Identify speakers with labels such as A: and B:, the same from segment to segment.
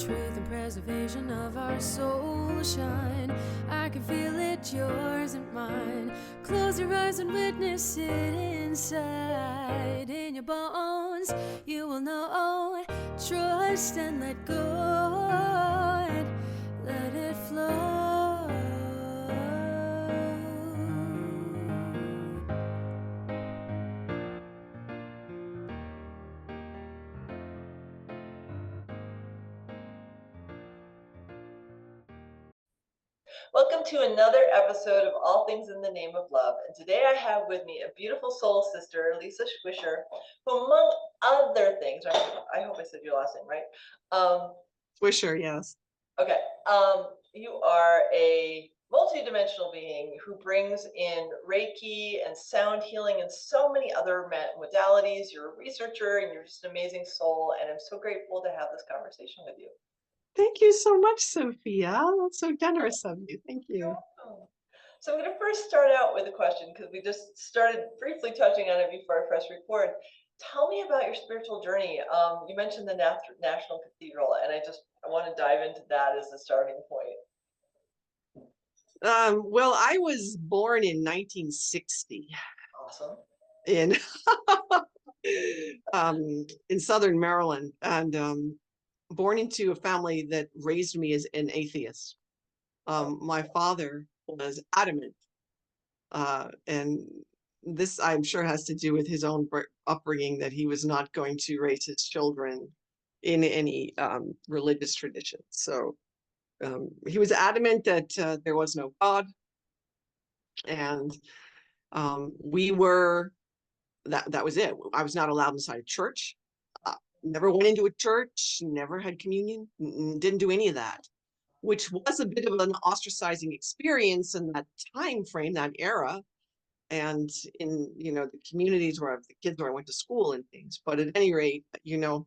A: truth and preservation of our soul shine. I can feel it, yours and mine. Close your eyes and witness it inside. In your bones, you will know. Trust and let go, and let it flow.
B: Welcome to another episode of All Things in the Name of Love. And today I have with me a beautiful soul sister, Lisa Swisher, who among other things, I hope I said your last name right.
C: Swisher, yes.
B: Okay. You are a multidimensional being who brings in Reiki and sound healing and so many other modalities. You're a researcher and you're just an amazing soul. And I'm so grateful to have this conversation with you.
C: Thank you so much, Sophia. That's so generous of you. Thank you.
B: So I'm going to first start out with a question because we just started briefly touching on it before I press record. Tell me about your spiritual journey. You mentioned the National Cathedral, and I want to dive into that as the starting point.
C: Well, I was born in 1960.
B: Awesome.
C: In Southern Maryland, and born into a family that raised me as an atheist. My father was adamant, and this I'm sure has to do with his own upbringing, that he was not going to raise his children in any religious tradition. So he was adamant that there was no God, and we were that was it. I was not allowed inside a church. Never went into a church. Never had communion. Didn't do any of that, which was a bit of an ostracizing experience in that time frame, that era, and in the communities where the kids where I went to school and things. But at any rate, your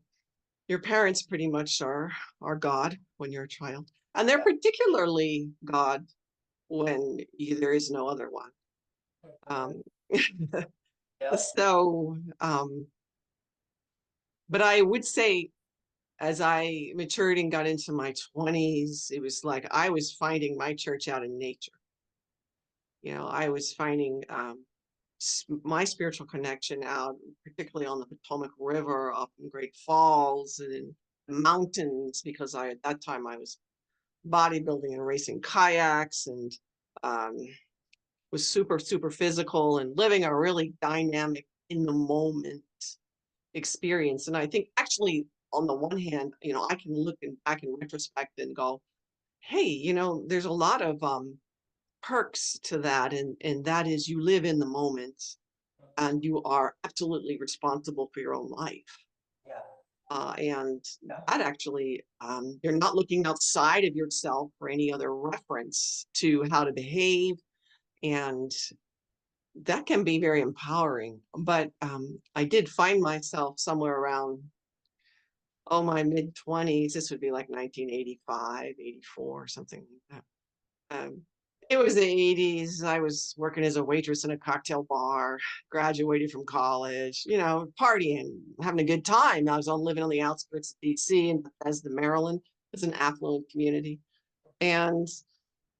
C: parents pretty much are God when you're a child, and they're particularly God when there is no other one. So, but I would say, as I matured and got into my 20s, it was like I was finding my church out in nature. I was finding my spiritual connection out, particularly on the Potomac River, up in Great Falls and in the mountains, because at that time I was bodybuilding and racing kayaks, and was super, super physical and living a really dynamic, in the moment experience. And I think actually, on the one hand, I can look back in retrospect and go, hey, there's a lot of perks to that, and that is you live in the moment and you are absolutely responsible for your own life. And that actually, you're not looking outside of yourself for any other reference to how to behave, and that can be very empowering. But I did find myself somewhere around my mid-20s. This would be like 1985, 84, something like that. It was the 80s. I was working as a waitress in a cocktail bar, graduated from college, partying, having a good time. I was living on the outskirts of DC in Bethesda, Maryland. It's an affluent community. And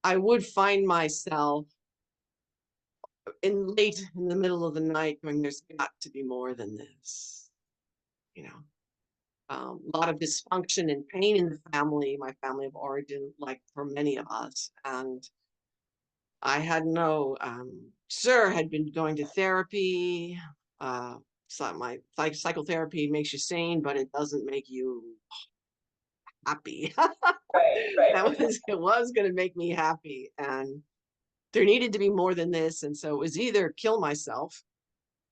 C: I would find myself late in the middle of the night going, there's got to be more than this. A lot of dysfunction and pain in the family, my family of origin, like for many of us. And I had had been going to therapy. So my psychotherapy makes you sane, but it doesn't make you happy.
B: Right.
C: It was going to make me happy, and there needed to be more than this. And so it was either kill myself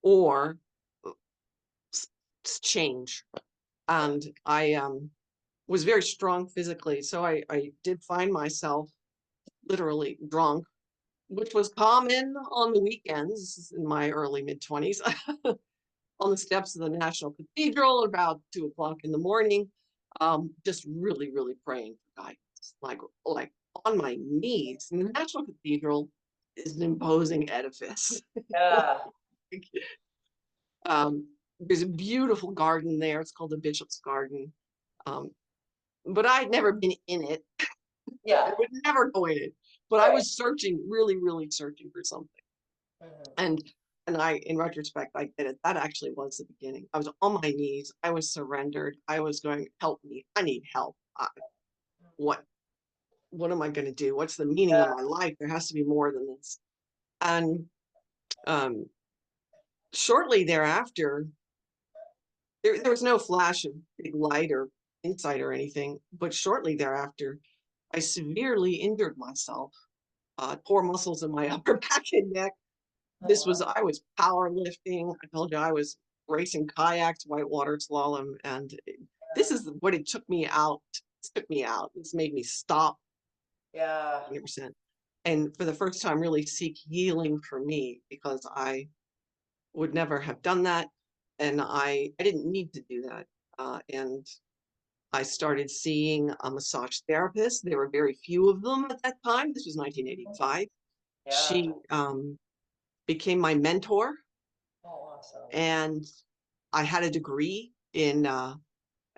C: or change. And I was very strong physically, so I did find myself literally drunk, which was common on the weekends in my early mid-20s, on the steps of the National Cathedral about 2:00 in the morning, just really, really praying for guidance, like on my knees. And the National Cathedral is an imposing edifice.
B: Yeah.
C: There's a beautiful garden there. It's called the Bishop's Garden. but I'd never been in it.
B: Yeah.
C: I would never go in it, but I
B: Right.
C: was searching, really, really searching for something.
B: Mhm.
C: And in retrospect, I get it. That actually was the beginning. I was on my knees. I was surrendered. I was going, help me. I need help. What what am I going to do? What's the meaning of
B: Yeah.
C: my life? There has to be more than this. And um, shortly thereafter, there was no flash of big light or insight or anything. But shortly thereafter, I severely injured myself. Tore muscles in my upper back and neck.
B: Oh, wow.
C: I was powerlifting. I told you I was racing kayaks, whitewater slalom, and this is what it took me out. This took me out. This made me stop
B: Yeah.
C: 100%. And for the first time, really seek healing for me because I would never have done that. And I didn't need to do that. And I started seeing a massage therapist. There were very few of them at that time. This was
B: Mhm.
C: 1985.
B: Yeah.
C: She became my mentor,
B: Oh, awesome.
C: and I had a degree in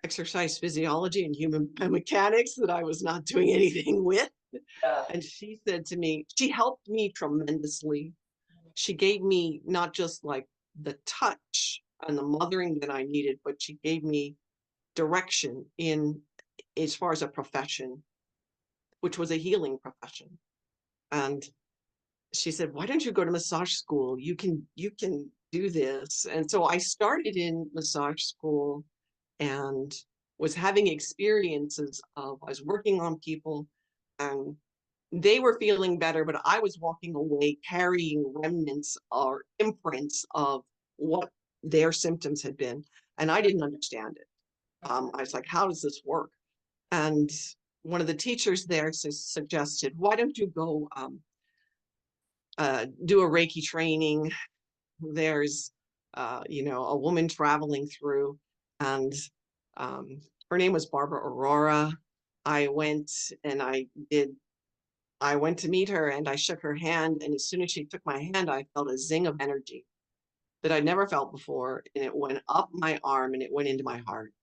C: exercise physiology and human biomechanics that I was not doing anything with.
B: Yeah.
C: And she said to me, she helped me tremendously. She gave me not just like the touch and the mothering that I needed, but she gave me direction in as far as a profession, which was a healing profession. And she said, "Why don't you go to massage school? You can do this." And so I started in massage school and was having experiences of I was working on people and they were feeling better, but I was walking away carrying remnants or imprints of what their symptoms had been. And I didn't understand it.
B: Mhm.
C: I was like, how does this work? And one of the teachers there suggested, why don't you go do a Reiki training? There's, a woman traveling through, and um, her name was Barbara Aurora. I went and I went to meet her and I shook her hand. And as soon as she took my hand, I felt a zing of energy that I'd never felt before. And it went up my arm and it went into my heart.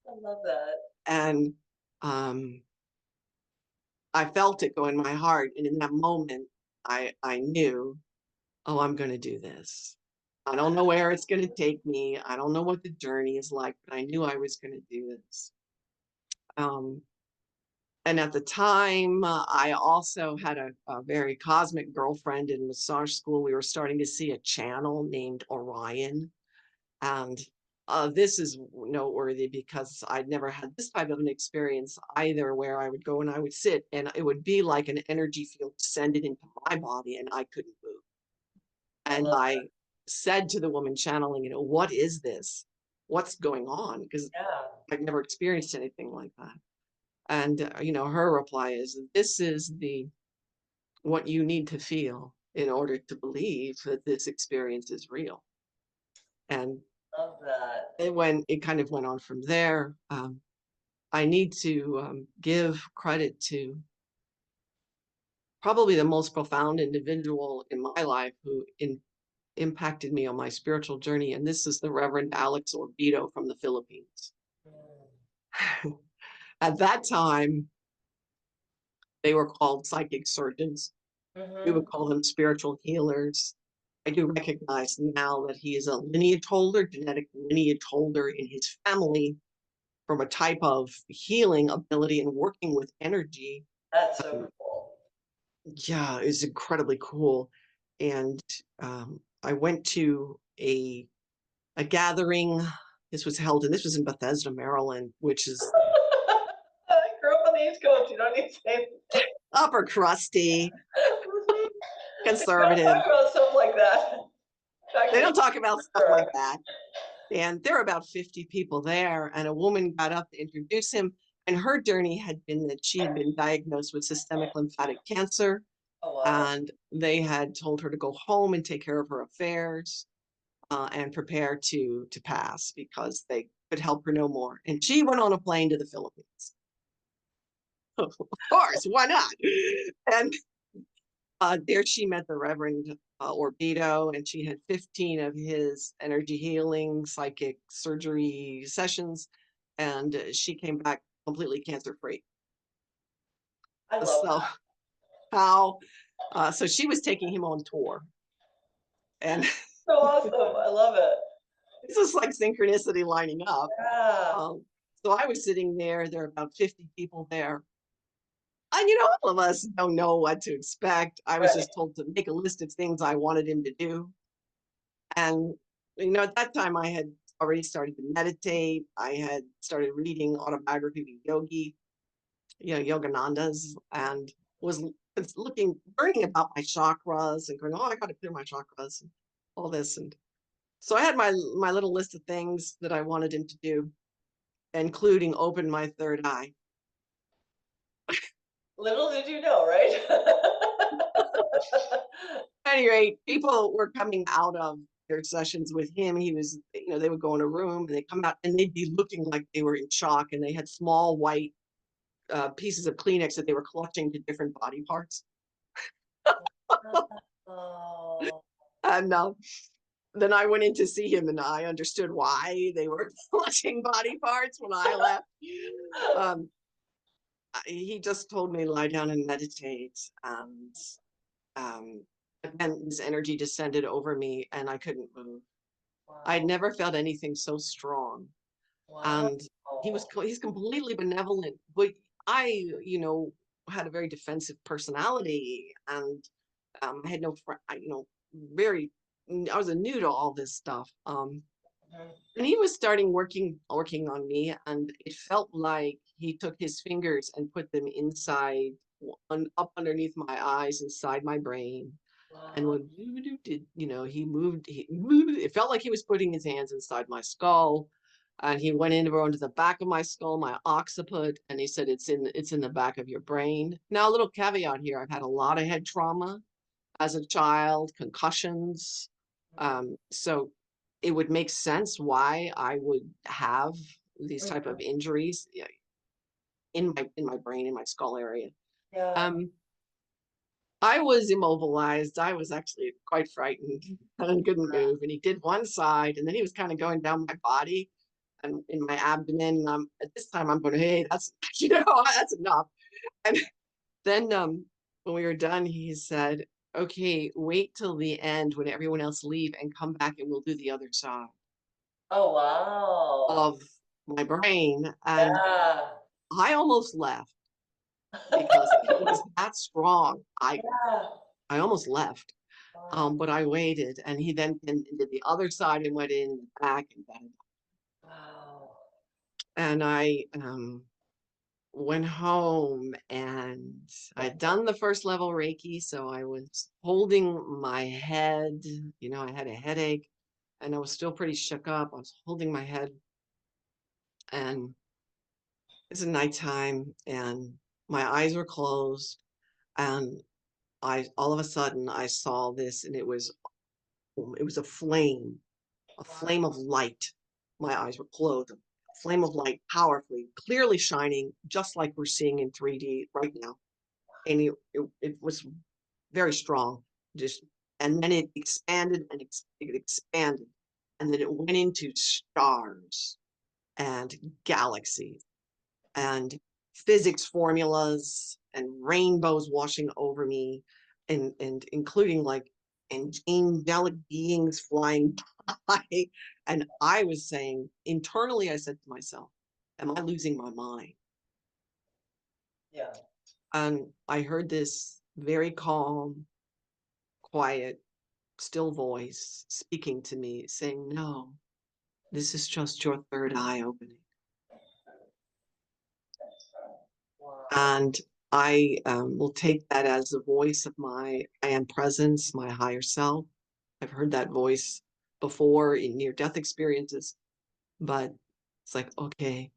B: I love that.
C: And um, I felt it go in my heart. And in that moment, I knew, oh, I'm going to do this. I don't know where it's going to take me. I don't know what the journey is like, but I knew I was going to do this. Um, and at the time, I also had a very cosmic girlfriend in massage school. We were starting to see a channel named Orion. And this is noteworthy because I'd never had this type of an experience either, where I would go and I would sit and it would be like an energy field descended into my body and I couldn't move.
B: I
C: And
B: love that.
C: I said to the woman channeling, what is this? What's going on? Because
B: Yeah.
C: I've never experienced anything like that. And, her reply is, this is what you need to feel in order to believe that this experience is real. And
B: Love that.
C: it kind of went on from there. I need to give credit to probably the most profound individual in my life who impacted me on my spiritual journey. And this is the Reverend Alex Orbito from the Philippines.
B: Mm.
C: At that time, they were called psychic surgeons. We would
B: Mhm.
C: call them spiritual healers. I do recognize now that he is a lineage holder, genetic lineage holder in his family from a type of healing ability and working with energy.
B: That's so
C: Um,
B: cool.
C: yeah, is incredibly cool. And I went to a gathering. This was in Bethesda, Maryland, which is
B: I grew up on the East Coast. You don't need to say anything.
C: upper crusty,
B: Mhm. They don't
C: conservative.
B: talk about stuff like that back
C: They
B: in the
C: don't talk about
B: for
C: stuff like
B: sure.
C: that. And there were about 50 people there, and a woman got up to introduce him. And her journey had been that she had been diagnosed with systemic lymphatic cancer,
B: Oh, wow.
C: and they had told her to go home and take care of her affairs and prepare to pass because they could help her no more. And she went on a plane to the Philippines. Of course, why not? And there she met the Reverend Orbito, and she had 15 of his energy healing, psychic surgery sessions. And she came back completely cancer free.
B: I love
C: So how so she was taking him on tour, and
B: so awesome. I love it.
C: this is like synchronicity lining up.
B: Yeah.
C: So I was sitting there. There are about 50 people there. And all of us don't know what to expect. I was
B: Right.
C: just told to make a list of things I wanted him to do. And, at that time I had already started to meditate. I had started reading autobiography of Yogi, Yogananda's, and was learning about my chakras and going, oh, I got to clear my chakras and all this. And so I had my little list of things that I wanted him to do, including open my third eye.
B: Little did you know, right?
C: At any rate, people were coming out of their sessions with him. He was, they would go in a room and they come out and they'd be looking like they were in shock, and they had small white pieces of Kleenex that they were clutching to different body parts.
B: Oh.
C: And then I went in to see him, and I understood why they were clutching body parts when I left. Um, he just told me to lie down and meditate, and then his energy descended over me, and I couldn't move.
B: Wow.
C: I'd never felt anything so strong.
B: Wow.
C: And he's completely benevolent, but I, had a very defensive personality, and I had no friend, I was a new to all this stuff. And he was starting working on me, and it felt like he took his fingers and put them inside, up underneath my eyes, inside my brain. And when he moved, it felt like he was putting his hands inside my skull, and he went into the back of my skull, my occiput, and he said, it's in the back of your brain. Now, a little caveat here: I've had a lot of head trauma as a child, concussions, so it would make sense why I would have these type of injuries in my brain, in my skull area.
B: Yeah.
C: I was immobilized. I was actually quite frightened and couldn't move. And he did one side, and then he was kind of going down my body and in my abdomen. And at this time, I'm going, hey, that's that's enough. And then when we were done, he said, okay, wait till the end when everyone else leave and come back, and we'll do the other side
B: Oh, wow.
C: of my brain. And
B: Yeah.
C: I almost left because it was that strong.
B: Yeah.
C: I almost left.
B: Wow.
C: But I waited, and he then did the other side and went in the back and then,
B: Wow.
C: and I went home, and I'd done the first level Reiki, so I was holding my head. I had a headache, and I was still pretty shook up. I was holding my head, and it's nighttime, and my eyes were closed, and I all of a sudden I saw this, and it was a flame of light. My eyes were closed. A flame of light, powerfully, clearly shining, just like we're seeing in 3D right now. And it was very strong. And then it expanded and it expanded, and then it went into stars and galaxies and physics formulas and rainbows washing over me, and including like angelic beings flying by. And I was saying internally, I said to myself, am I losing my mind?
B: Yeah.
C: And I heard this very calm, quiet, still voice speaking to me, saying, no, this is just your third eye opening.
B: Wow.
C: And I will take that as the voice of my I am presence, my higher self. I've heard that voice before in near-death experiences, but it's like, okay.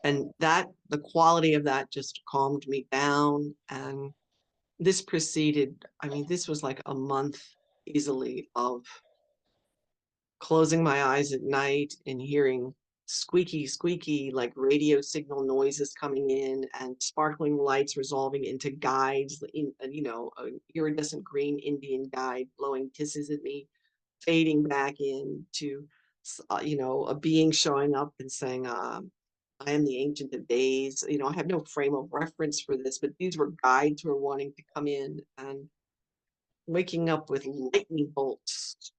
C: And the quality of that just calmed me down. And this preceded, this was like a month easily of closing my eyes at night and hearing squeaky, like radio signal noises coming in, and sparkling lights resolving into guides, an iridescent green Indian guide blowing kisses at me, fading back into, a being showing up and saying, I am the Ancient of Days. I have no frame of reference for this, but these were guides who were wanting to come in, and waking up with lightning bolts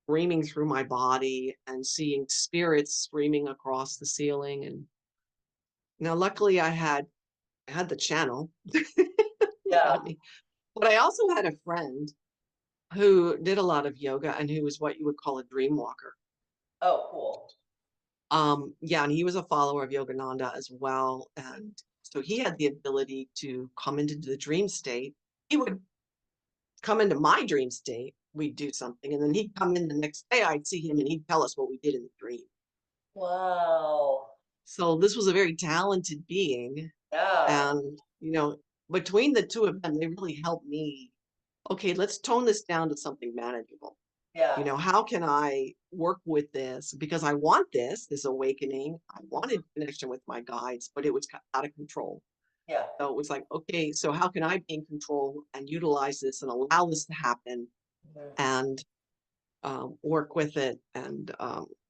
C: streaming through my body and seeing spirits streaming across the ceiling. And now luckily I had the channel who
B: Yeah.
C: got me. But I also had a friend who did a lot of yoga and who was what you would call a dream walker.
B: Oh, cool.
C: Yeah, and he was a follower of Yogananda as well. And so he had the ability to come into the dream state. He would come into my dream state, we'd do something, and then he'd come in the next day, I'd see him and he'd tell us what we did in the dream.
B: Wow.
C: So this was a very talented being.
B: Yeah.
C: And, between the two of them, they really helped me. Okay, let's tone this down to something manageable.
B: Yeah.
C: How can I work with this? Because I want this awakening. I wanted connection with my guides, but it was out of control.
B: Yeah.
C: So it was like, okay, so how can I be in control and utilize this and allow this to happen
B: Mhm.
C: and work with it? And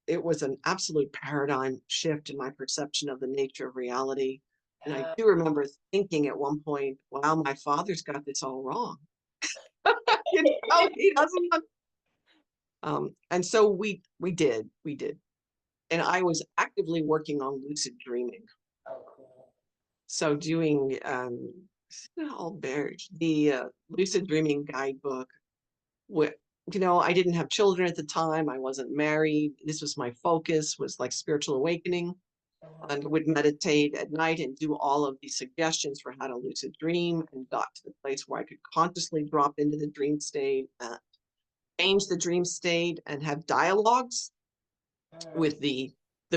C: it was an absolute paradigm shift in my perception of the nature of reality. And I
B: Yeah.
C: do remember thinking at one point, wow, my father's got this all wrong. He doesn't. And so we did. And I was actively working on lucid dreaming.
B: Oh, cool.
C: So doing the lucid dreaming guidebook. I didn't have children at the time. I wasn't married. This was my focus, was like spiritual awakening, and
B: Mhm.
C: would meditate at night and do all of these suggestions for how to lucid dream, and got to the place where I could consciously drop into the dream state, change the dream state, and have dialogues
B: Mhm.
C: with the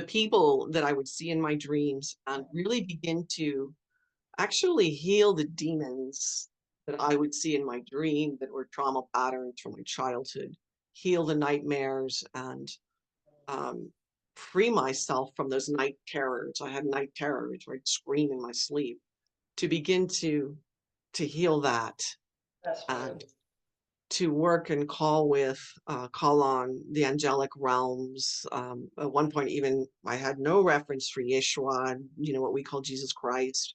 C: people that I would see in my dreams, and really begin to actually heal the demons that I would see in my dream that were trauma patterns from my childhood, heal the nightmares, and um, free myself from those night terrors. I had night terrors where I'd scream in my sleep, to begin to heal that,
B: That's
C: and
B: beautiful.
C: to work and call on the angelic realms. At one point, even I had no reference for Yeshua, what we call Jesus Christ.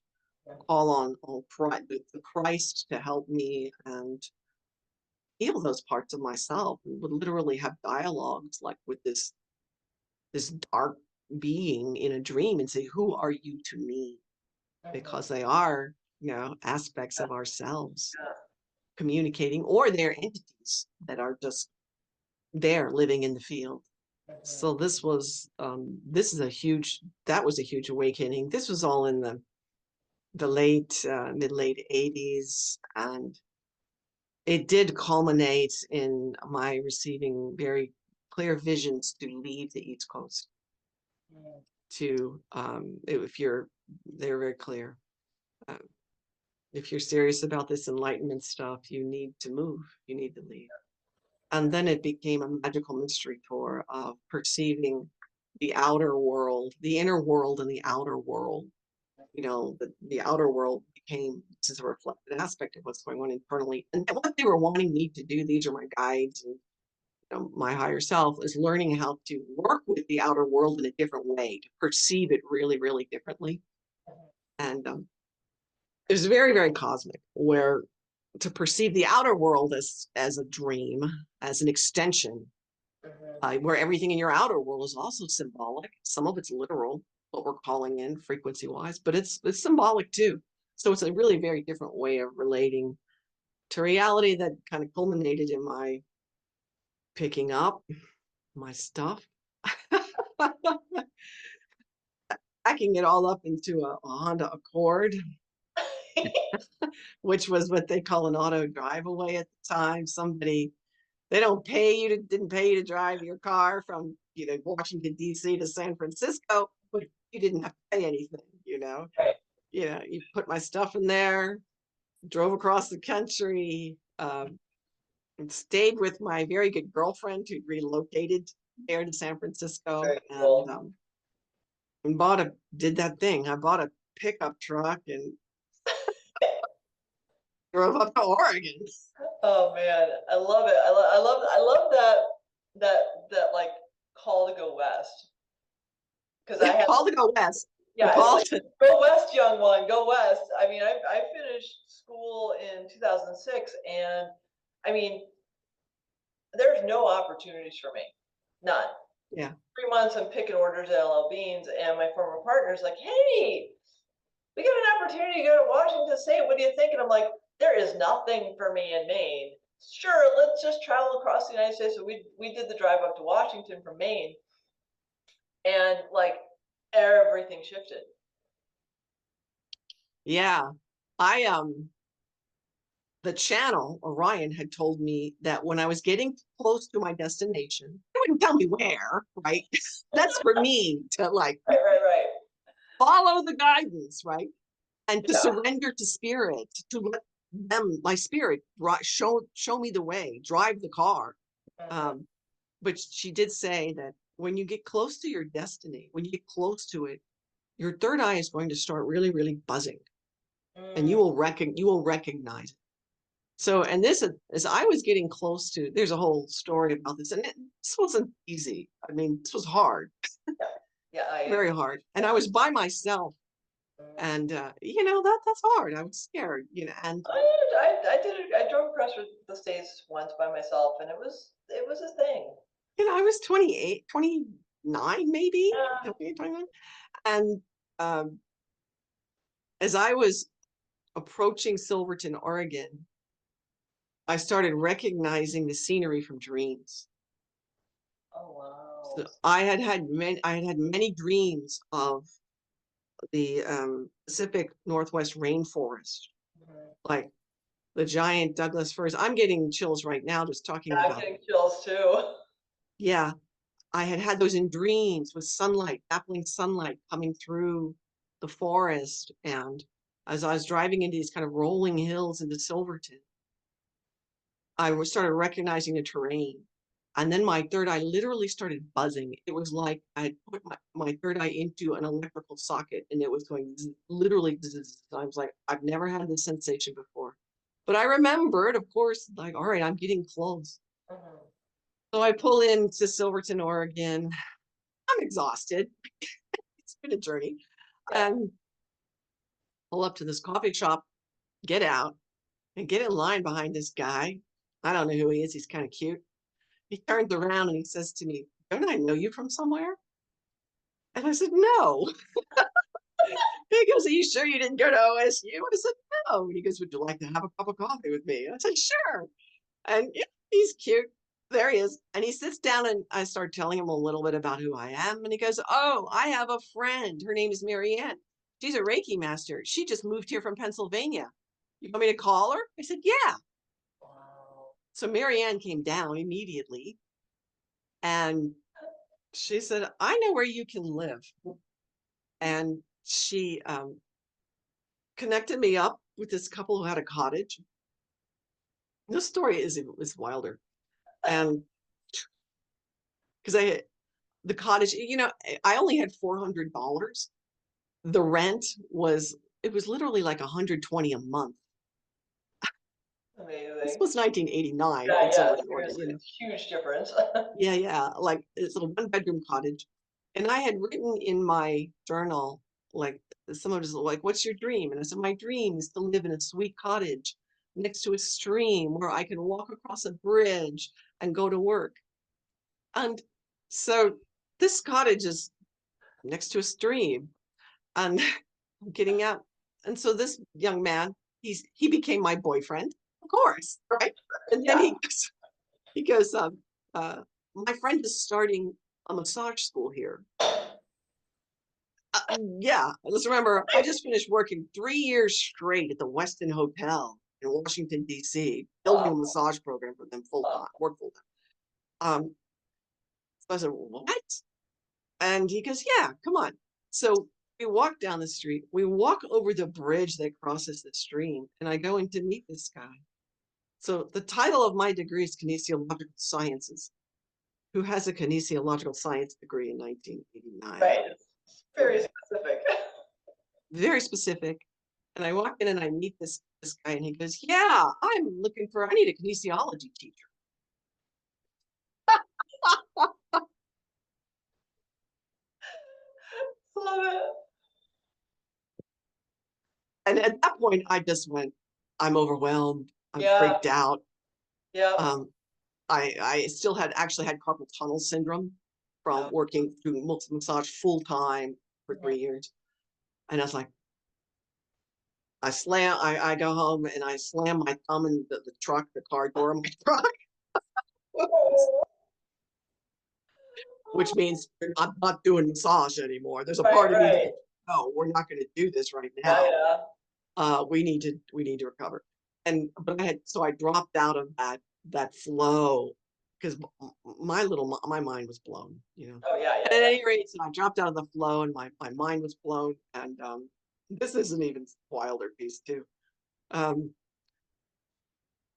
C: Call on the Christ to help me and heal those parts of myself. We would literally have dialogues like with this dark being in a dream and say, "Who are you to me?"
B: Mhm.
C: Because they are, aspects of ourselves
B: Yeah.
C: communicating, or they're entities that are just there living in the field.
B: Mhm.
C: So that was a huge awakening. This was all in the mid-late 80s, and it did culminate in my receiving very clear visions to leave the East Coast.
B: Mhm.
C: If you're, they're very clear. Uh, if you're serious about this enlightenment stuff, you need to move. You need to leave. And then it became a magical mystery tour of perceiving the outer world, the inner world, and the outer world. The outer world became just a reflected aspect of what's going on internally. And what they were wanting me to do, these are my guides and my higher self, is learning how to work with the outer world in a different way, to perceive it really, really differently. And it was very, very cosmic, where to perceive the outer world as a dream, as an extension,
B: Mhm.
C: where everything in your outer world is also symbolic. Some of it's literal, what we're calling in frequency wise, but it's symbolic too. So it's a really very different way of relating to reality that kind of culminated in my picking up my stuff, packing it all up into a Honda Accord, which was what they call an auto drive away at the time. They didn't pay you to drive your car from, Washington, D.C. to San Francisco, but you didn't have to pay anything.
B: Right.
C: You put my stuff in there, drove across the country, and stayed with my very good girlfriend who relocated there to San Francisco,
B: Very cool.
C: and did that thing. I bought a pickup truck and drove up to Oregon.
B: Oh man, I love it. I love that like call to go west. Because I had
C: Called to go west.
B: Yeah, it's like,
C: Baltic.
B: go west, young one, go west. I mean, I finished school in 2006, and I mean, there's no opportunities for me, none.
C: Yeah.
B: 3 months I'm picking orders at LL Beans, and my former partner's like, hey, we got an opportunity to go to Washington State. What do you think? And I'm like, there is nothing for me in Maine. Sure, let's just travel across the United States. So we did the drive up to Washington from Maine, and like everything shifted.
C: Yeah. I the channel, Orion, had told me that when I was getting close to my destination, they wouldn't tell me where, right? That's for me to like
B: Right.
C: follow the guidance, right? And to
B: Yeah.
C: surrender to spirit, to let them, my spirit, show me the way, drive the car.
B: Mhm.
C: But she did say that when you get close to your destiny, when you get close to it, your third eye is going to start really, really buzzing, and
B: Mm.
C: you will recognize it. So, and this, as I was getting close to, there's a whole story about this, and this wasn't easy. I mean, this was hard,
B: Yeah,
C: very hard, and I was by myself, and that's hard. I was scared, and
B: I did it. I drove across the states once by myself, and it was a thing.
C: I was 28, 29, maybe
B: Yeah.
C: 28, 29, and um, as I was approaching Silverton, Oregon, I started recognizing the scenery from dreams.
B: Oh wow.
C: So I had many dreams of the Pacific Northwest rainforest,
B: Mhm.
C: like the giant Douglas firs. I'm getting chills right now just talking
B: Yeah, I'm
C: about.
B: getting chills too.
C: Yeah, I had those in dreams with sunlight, dappling sunlight coming through the forest, and as I was driving into these kind of rolling hills into Silverton, started recognizing the terrain. And then my third eye literally started buzzing. It was like I had put my third eye into an electrical socket, and it was going literally. I was like, I've never had this sensation before. But I remembered, of course, like, all right, I'm getting close.
B: Mhm.
C: So I pull into Silverton, Oregon. I'm exhausted. It's been a journey.
B: Yeah.
C: And pull up to this coffee shop, get out, and get in line behind this guy. I don't know who he is. He's kind of cute. He turns around and he says to me, don't I know you from somewhere? And I said, no. He goes, are you sure you didn't go to OSU? I said, no. And he goes, would you like to have a cup of coffee with me? I said, sure. And yeah, he's cute. There he is. And he sits down and I start telling him a little bit about who I am. And he goes, oh, I have a friend. Her name is Marianne. She's a Reiki master. She just moved here from Pennsylvania. You want me to call her? I said, yeah.
B: Wow.
C: So Marianne came down immediately and she said, I know where you can live. And she connected me up with this couple who had a cottage. This story is wilder. And because the cottage, I only had $400. The rent it was literally like 120 a month. This
B: Amazing.
C: was 1989 in
B: Yeah,
C: Silverton, Oregon,
B: seriously, it's a huge difference.
C: Yeah. Like it's a one-bedroom cottage. And I had written in my journal, like someone was like, what's your dream? And I said, my dream is to live in a sweet cottage next to a stream where I can walk across a bridge and go to work. And so this cottage is next to a stream, and I'm getting out. And so this young man, he became my boyfriend, of course, right? And then
B: Yeah.
C: he goes, uh, my friend is starting a massage school here. Yeah, let's remember, I just finished working 3 years straight at the Westin Hotel in Washington, D.C., building a
B: Wow.
C: massage program for them full time, work full time. So I said, what? And he goes, yeah, come on. So we walk down the street, we walk over the bridge that crosses the stream, and I go in to meet this guy. So the title of my degree is Kinesiological Sciences. Who has a kinesiological science degree in 1989?
B: Right. It's very specific.
C: Very specific. And I walk in and I meet this guy, and he goes, yeah, I need a kinesiology teacher.
B: Love it.
C: And at that point, I just went, I'm overwhelmed. I'm
B: Yeah.
C: freaked out.
B: Yeah.
C: I still actually had carpal tunnel syndrome from working through massage full time for 3 years. And I was like, I go home and I slam my thumb in the car door of my truck, which means I'm not doing massage anymore. There's a part of me that, no, we're not going to do this right now. We need to recover. But I dropped out of that flow because my mind was blown,
B: Oh yeah,
C: And at any rate, so I dropped out of the flow and my mind was blown. And this is an even wilder piece too. I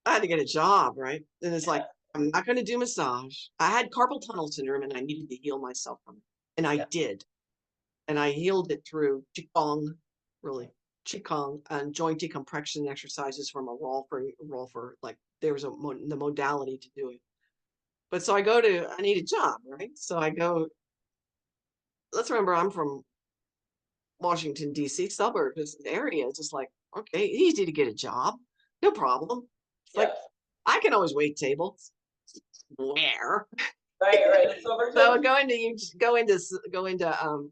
C: had to get a job, right? And it's like, I'm not going to do massage. I had carpal tunnel syndrome and I needed to heal myself from it. And I did. And I healed it through Qigong, really. Qigong and joint decompression exercises from a Rolfer, like there was the modality to do it. But so I need a job, right? So I go, let's remember I'm from Washington, D.C. suburb, this area. It's just like, okay, easy to get a job. No problem. It's like, I can always wait tables. Where?
B: Right.
C: So go into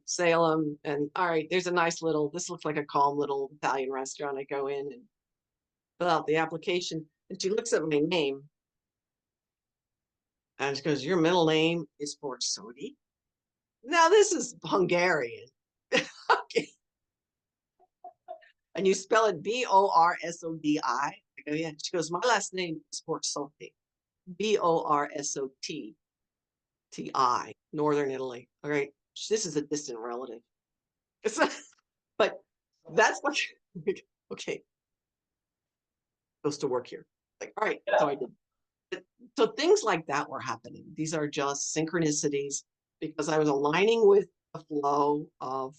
C: Salem, and all right, there's a nice this looks like a calm little Italian restaurant. I go in and fill out the application, and she looks at my name and she goes, "Your middle name is Borsodi." Now this is Hungarian. Okay. And you spell it Borsodi. I go, yeah. She goes, "My last name is Borsoti. Borsoti. Ti, Northern Italy." All right. This is a distant relative. But that's like, okay, goes to work here. Like, all right, so I did. So things like that were happening. These are just synchronicities because I was aligning with the flow of,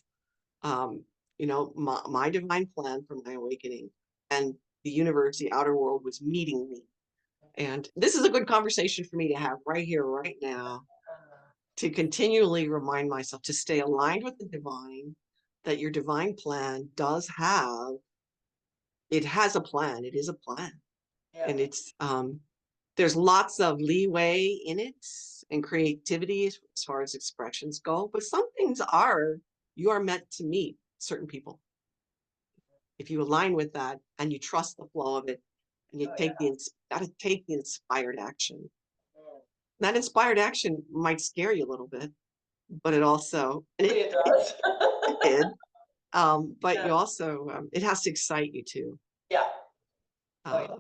C: my divine plan for my awakening, and the universe, the outer world, was meeting me. And this is a good conversation for me to have right here, right now, to continually remind myself to stay aligned with the divine, that your divine plan has a plan. It is a plan. And it's there's lots of leeway in it and creativity as far as expressions go, but some things you are meant to meet certain people. If you align with that and you trust the flow of it, and you gotta take the inspired action. That inspired action might scare you a little bit, but it also
B: it does.
C: it did. But you also it has to excite you too.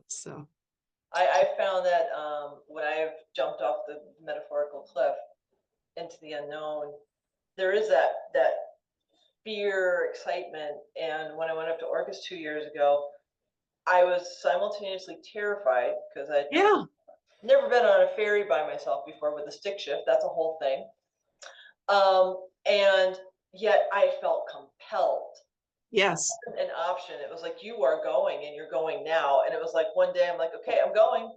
C: So
B: I found that when I've jumped off the metaphorical cliff into the unknown, there is that fear, excitement. And when I went up to Orcas 2 years ago, I was simultaneously terrified because I'd never been on a ferry by myself before with a stick shift. That's a whole thing. And yet I felt compelled.
C: Yes.
B: An option. It was like, you are going and you're going now. And it was like, one day I'm like, okay, I'm going.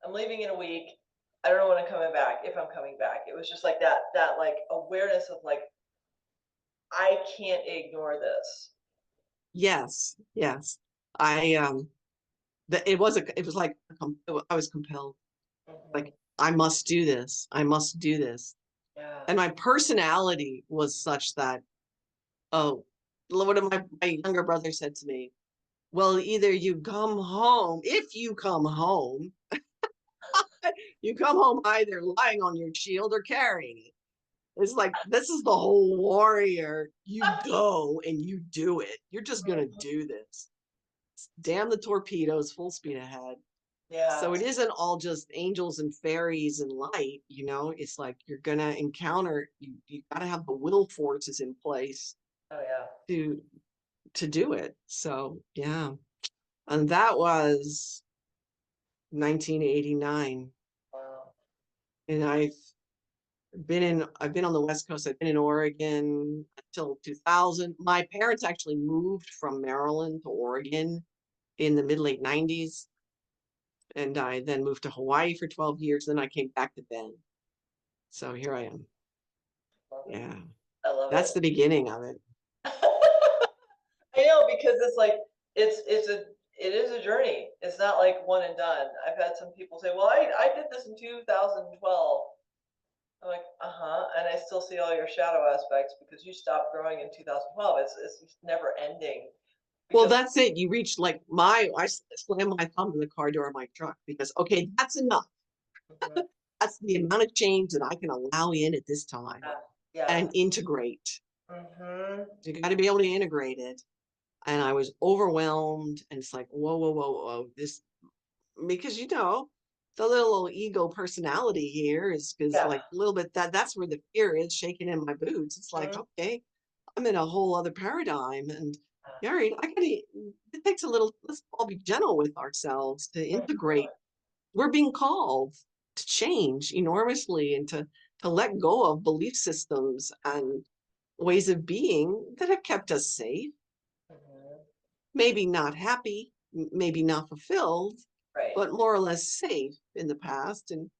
B: I'm leaving in a week. I don't know when I'm coming back, if I'm coming back. It was just like that like awareness of like, I can't ignore this.
C: Yes. It was like I was compelled. Like, I must do this. I must do this. And my personality was such that, one of my younger brother said to me, well, either you come home, if you come home, you come home either lying on your shield or carrying it. It's like, this is the whole warrior. You go and you do it. You're just going to do this. Damn the torpedoes, full speed ahead. So it isn't all just angels and fairies and light, it's like you're going to encounter, you got to have the will forces in place to do it. So, yeah. And that was 1989.
B: Wow.
C: And I've been on the West Coast. I've been in Oregon until 2000. My parents actually moved from Maryland to Oregon in the mid-late 90s. And I then moved to Hawaii for 12 years. Then I came back to Bend. So here I am. Yeah.
B: I love
C: That's the beginning of it.
B: I know, because because it's like it is a journey. It's not like one and done. I've had some people say, well, I did this in 2012. I'm like, and I still see all your shadow aspects because you stopped growing in 2012. It's never ending.
C: Well,
B: Because
C: that's it. You reach like I slam my thumb in the car door of my truck because, okay, that's enough.
B: Mhm.
C: That's the amount of change that I can allow in at this time
B: Yeah.
C: and integrate.
B: Mm-hmm.
C: You got to be able to integrate it. And I was overwhelmed, and it's like, whoa, whoa, whoa, whoa, this, because the little ego personality here is
B: Yeah.
C: like a little bit that's where the fear is shaking in my boots. It's like,
B: Mhm.
C: okay, I'm in a whole other paradigm, and all right, it takes a little, let's all be gentle with ourselves to integrate. We're being called to change enormously and to let go of belief systems and ways of being that have kept us safe,
B: Mhm.
C: maybe not happy, maybe not fulfilled,
B: Right.
C: but more or less safe in the past. And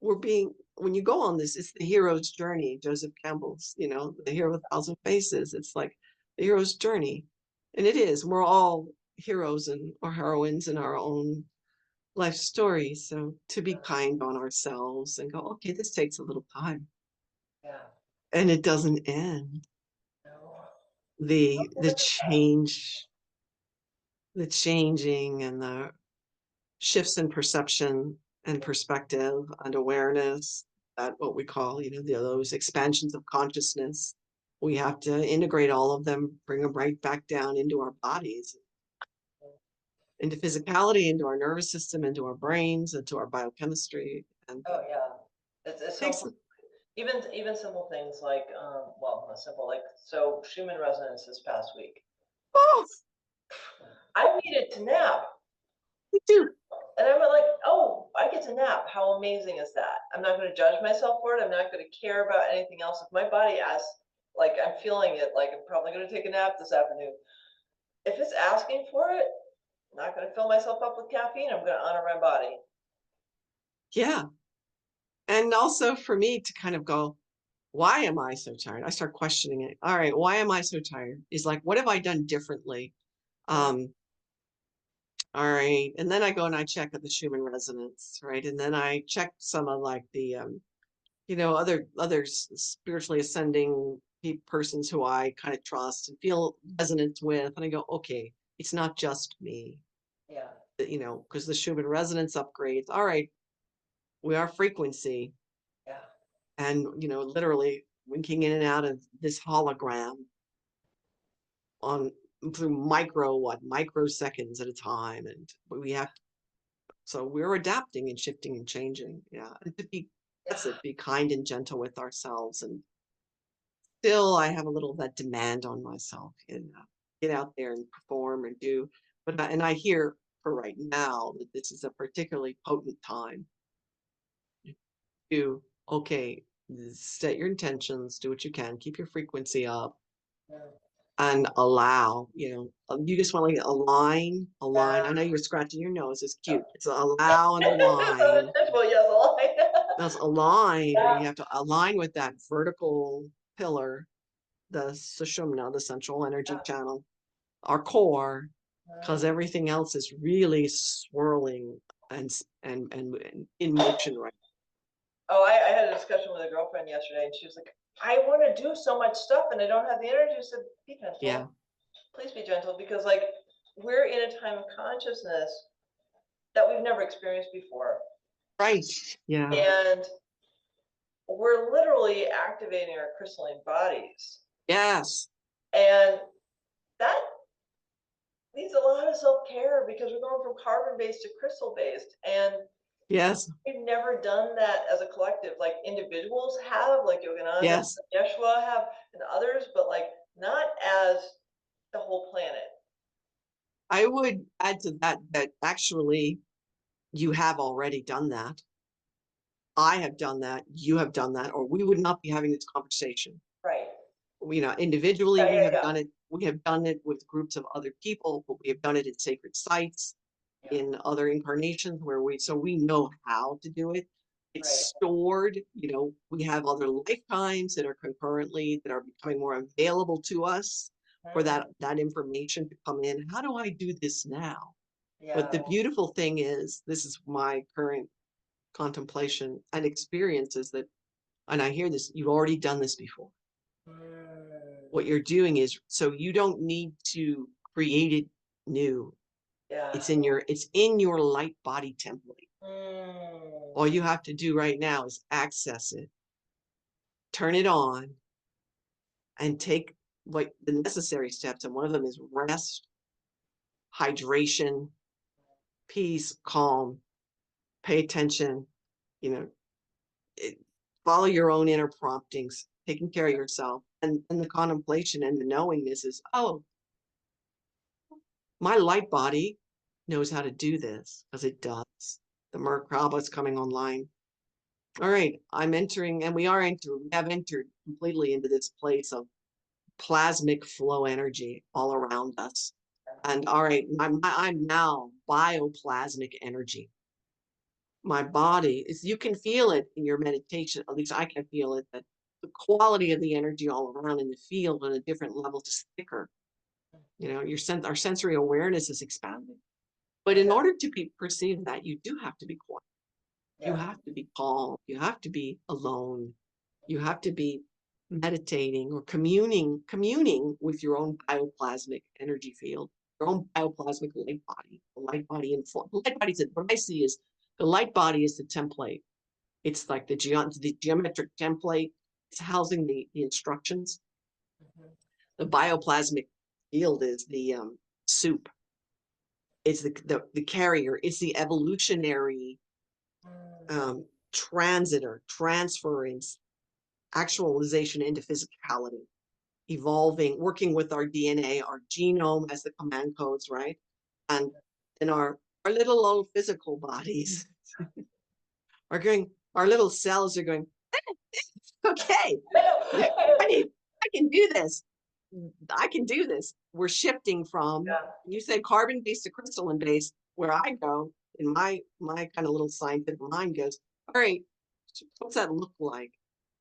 C: when you go on this, it's the hero's journey. Joseph Campbell's, the hero with a thousand faces. It's like the hero's journey. And it is. We're all heroes or heroines in our own life stories. So to be kind on ourselves and go, okay, this takes a little time.
B: Yeah.
C: And it doesn't end.
B: No.
C: The change, the changing and the shifts in perception and perspective and awareness, that what we call, those expansions of consciousness. We have to integrate all of them, bring them right back down into our bodies, into physicality, into our nervous system, into our brains, into our biochemistry. And
B: Oh yeah. It's so
C: takes,
B: even simple things like well, not simple, like so Schumann resonance this past week.
C: oh,
B: I needed to nap.
C: we do.
B: And I'm like, oh, I get to nap. How amazing is that? I'm not going to judge myself for it. I'm not going to care about anything else. If my body asks, like I'm feeling it, like I'm probably going to take a nap this afternoon. If it's asking for it, I'm not going to fill myself up with caffeine. I'm going to honor my body.
C: Yeah. And also for me to kind of go, why am I so tired? I start questioning it. All right, why am I so tired? Is like, what have I done differently? Um, all right. And then I go and I check at the Schumann resonance, right? And then I check some of like the other spiritually ascending persons who I kind of trust and feel resonant with. And I go, okay, it's not just me,
B: Yeah.
C: because the Schumann resonance upgrades. All right, we are frequency.
B: Yeah.
C: And literally winking in and out of this hologram on through microseconds at a time, and so we're adapting and shifting and changing. Yeah, and that's it, be kind and gentle with ourselves. And still I have a little of that demand on myself, and get out there and perform and do. And I hear for right now that this is a particularly potent time to, okay, set your intentions, do what you can, keep your frequency up,
B: Yeah.
C: and allow, you just want to align. I know you're scratching your nose. It's cute. It's allow and align.
B: Well, yes,
C: That's align, where
B: yeah.
C: you have to align with that vertical pillar, the sushumna, the central energy channel, our core, because everything else is really swirling and in motion right.
B: Oh, I had a discussion with a girlfriend yesterday, and she was like, I want to do so much stuff, and I don't have the energy. I said, be gentle.
C: Yeah.
B: Please be gentle, because like we're in a time of consciousness that we've never experienced before.
C: Right. Yeah.
B: And we're literally activating our crystalline bodies.
C: Yes.
B: And that needs a lot of self-care because we're going from carbon-based to crystal-based. And
C: Yes.
B: we've never done that as a collective. Like individuals have, like Yogananda,
C: Yes.
B: Yeshua have, and others, but like not as the whole planet.
C: I would add to that actually you have already done that. I have done that. You have done that, or we would not be having this conversation.
B: Right.
C: Individually,
B: Yeah,
C: we
B: yeah,
C: have
B: yeah.
C: done it. We have done it with groups of other people, but we have done it in sacred sites,
B: Yeah.
C: in other incarnations so we know how to do it. It's
B: Right.
C: stored, we have other lifetimes that are concurrently that are becoming more available to us. for that information to come in. How do I do this now? But the
B: Yeah.
C: beautiful thing is, this is my current contemplation and experience is that, and I hear this, you've already done this before. What you're doing is, so you don't need to create it new.
B: Yeah.
C: It's in your light body template. All you have to do right now is access it, turn it on, and take like the necessary steps. And one of them is rest, hydration, peace, calm, pay attention, you know, follow your own inner promptings, taking care of yourself. And the contemplation and the knowingness is, oh, my light body knows how to do this because it does. The Merkaba is coming online. All right, I'm entering, and we have entered completely into this place of plasmic flow energy all around us. And all right, I'm now bioplasmic energy. My body is, you can feel it in your meditation, at least I can feel it, that the quality of the energy all around in the field on a different level is thicker. You know, our sensory awareness is expanding. But in order to perceive that, you do have to be quiet. You have to be calm. You have to be alone. You have to be meditating or communing with your own bioplasmic energy field, your own bioplasmic light body. The light body in full. Light body is, what I see is the light body is the template. It's like the geometric template. It's housing the instructions. The bioplasmic field is the soup. It's the carrier. It's the evolutionary transitor, transference, actualization into physicality, evolving, working with our DNA, our genome as the command codes, right? And in our little old physical bodies are going, our little cells are going, okay, I can do this. I can do this. We're shifting from, you say carbon-based to crystalline-based, where I go in my kind of little scientific mind goes, all right, what's that look like?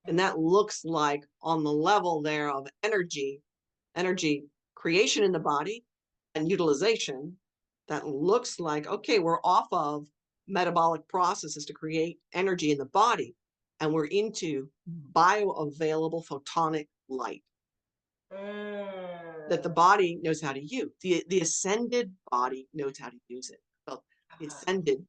C: And that looks like on the level there of energy creation in the body and utilization. That looks like, okay, we're off of metabolic processes to create energy in the body, and we're into bioavailable photonic light that the body knows how to use. The ascended body knows how to use it. So the ascended,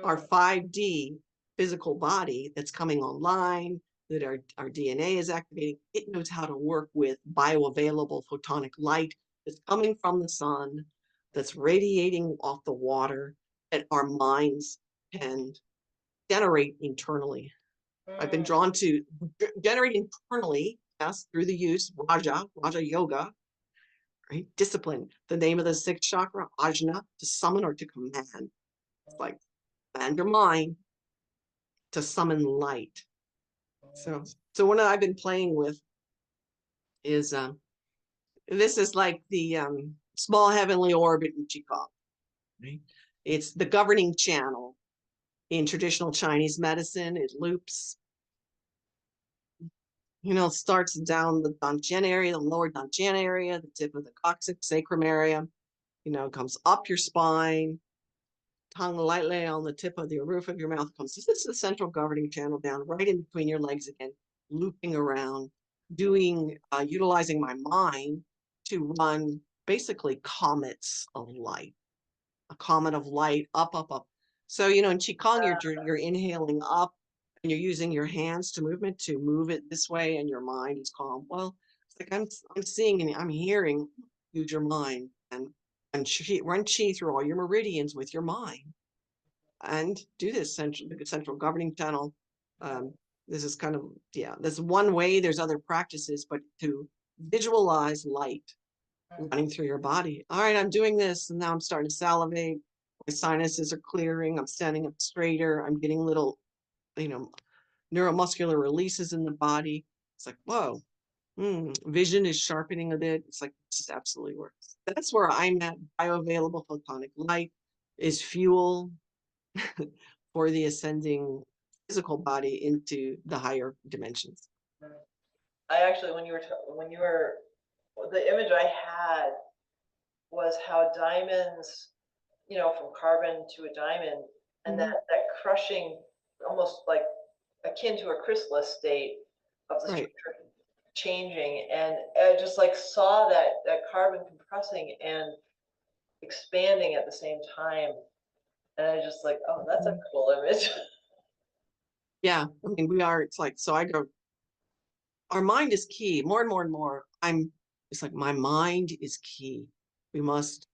C: our 5D physical body that's coming online, that our DNA is activating, it knows how to work with bioavailable photonic light that's coming from the sun, that's radiating off the water, that our minds can generate internally. I've been drawn to generate internally, yes, through the use Raja Yoga, right? Discipline. The name of the sixth chakra, Ajna, to summon or to command. It's like command your mind to summon light. So what I've been playing with is this is like the small heavenly orbit in Qigong. Right? It's the governing channel in traditional Chinese medicine. It loops, starts down the Dantian area, the lower Dantian area, the tip of the coccyx sacrum area, comes up your spine, tongue lightly on the tip of the roof of your mouth comes. This is the central governing channel down right in between your legs again, looping around, utilizing my mind to run basically comets of light, a comet of light up, up, up. So, in Qigong, you're inhaling up and you're using your hands to move it this way, and your mind is calm. Well, it's like I'm seeing and I'm hearing, use your mind and run chi through all your meridians with your mind, and do this central governing channel. This is kind of, there's one way, there's other practices, but to visualize light running through your body. All right, I'm doing this, and now I'm starting to salivate. My sinuses are clearing. I'm standing up straighter. I'm getting little, neuromuscular releases in the body. It's like, whoa, vision is sharpening a bit. It's like, this absolutely works. That's where I'm at. Bioavailable photonic light is fuel for the ascending physical body into the higher dimensions.
B: I actually, when you were the image I had was how diamonds, from carbon to a diamond, and
C: Mhm.
B: that crushing, almost like akin to a chrysalis state of the
C: Right.
B: structure changing, and I just like saw that carbon compressing and expanding at the same time, and I just like, oh, that's a
C: Mhm.
B: cool image.
C: Yeah. I mean, we are, it's like, so I go, our mind is key more and more and more. It's like my mind is key. We must,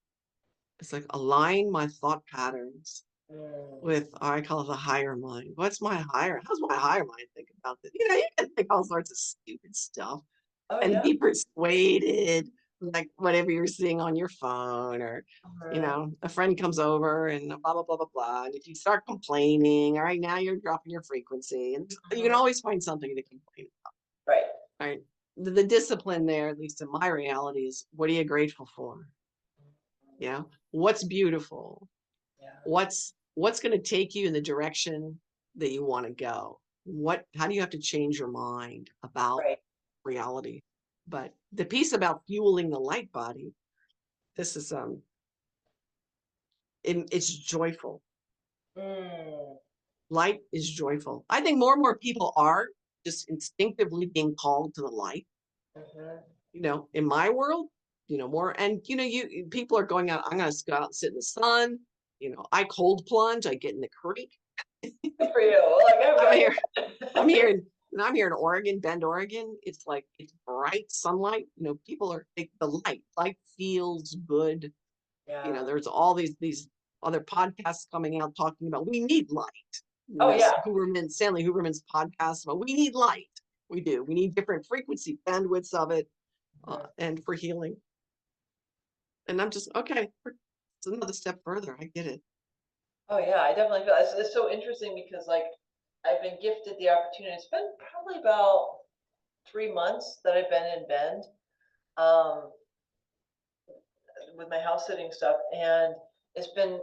C: it's like align my thought patterns
B: Mm.
C: with, I call it the higher mind. How's my higher mind think about this? You can think all sorts of stupid stuff
B: Oh
C: and
B: yeah.
C: be persuaded, like whatever you're seeing on your phone, or,
B: Mhm.
C: a friend comes over and blah, blah, blah, blah, blah. And if you start complaining, all right, now you're dropping your frequency. And you can
B: Mhm.
C: always find something to complain
B: Right.
C: about, right? The discipline there, at least in my reality, is what are you grateful for? Yeah. What's beautiful?
B: Yeah.
C: What's going to take you in the direction that you want to go? How do you have to change your mind about
B: Right.
C: reality? But the piece about fueling the light body, this is it's joyful.
B: Mm.
C: Light is joyful. I think more and more people are just instinctively being called to the light.
B: Mhm.
C: In my world, more, and people are going out. I'm going to go out and sit in the sun. I cold plunge. I get in the creek.
B: Good for you. Like
C: I'm here. I'm
B: I've
C: here in and I'm here in Oregon, Bend, Oregon. It's like it's bright sunlight. People are the light. Light feels good.
B: Yeah.
C: There's all these other podcasts coming out talking about we need light.
B: Oh
C: This
B: yeah.
C: Stanley Huberman's podcast about we need light. We do. We need different frequency bandwidths of it,
B: Mhm.
C: and for healing. And I'm just okay. It's another step further. I get it.
B: Oh yeah, I definitely feel it's so interesting because like I've been gifted the opportunity. It's been probably about 3 months that I've been in Bend, um, with my house sitting stuff, and it's been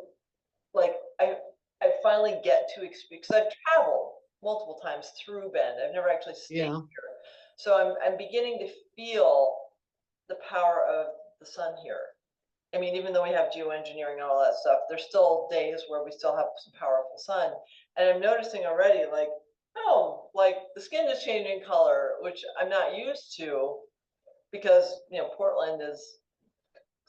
B: like I finally get to experience, because I've traveled multiple times through Bend. I've never actually stayed
C: Yeah.
B: here, so I'm beginning to feel the power of the sun here. I mean, even though we have geoengineering and all that stuff, there's still days where we still have some powerful sun. And I'm noticing already, like, oh, like the skin is changing color, which I'm not used to because, Portland is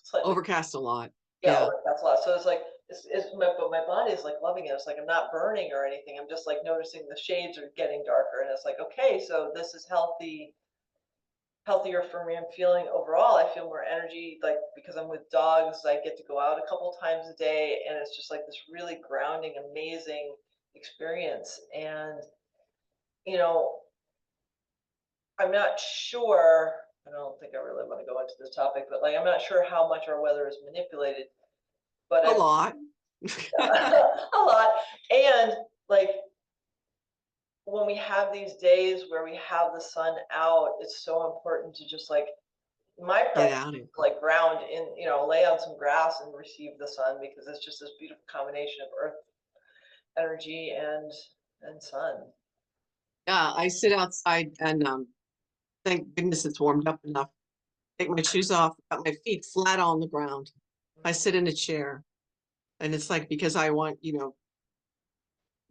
B: slightly,
C: Overcast a lot.
B: yeah,
C: Yeah.
B: overcast a lot. So it's like, but my body is like loving it. It's like I'm not burning or anything. I'm just like noticing the shades are getting darker. And it's like, okay, so this is healthier for me. I'm feeling overall, I feel more energy, like because I'm with dogs, I get to go out a couple times a day, and it's just like this really grounding, amazing experience. And, you know, I'm not sure, I don't think I really want to go into this topic, but like I'm not sure how much our weather is manipulated, but
C: A lot.
B: a lot. And like when we have these days where we have the sun out, it's so important to just like my
C: Get
B: practice
C: out of
B: is
C: it.
B: to like ground in, lay on some grass and receive the sun, because it's just this beautiful combination of earth energy and sun.
C: Yeah, I sit outside and thank goodness it's warmed up enough. Take my shoes off, got my feet flat on the ground. I
B: Mhm.
C: sit in a chair, and it's like because I want,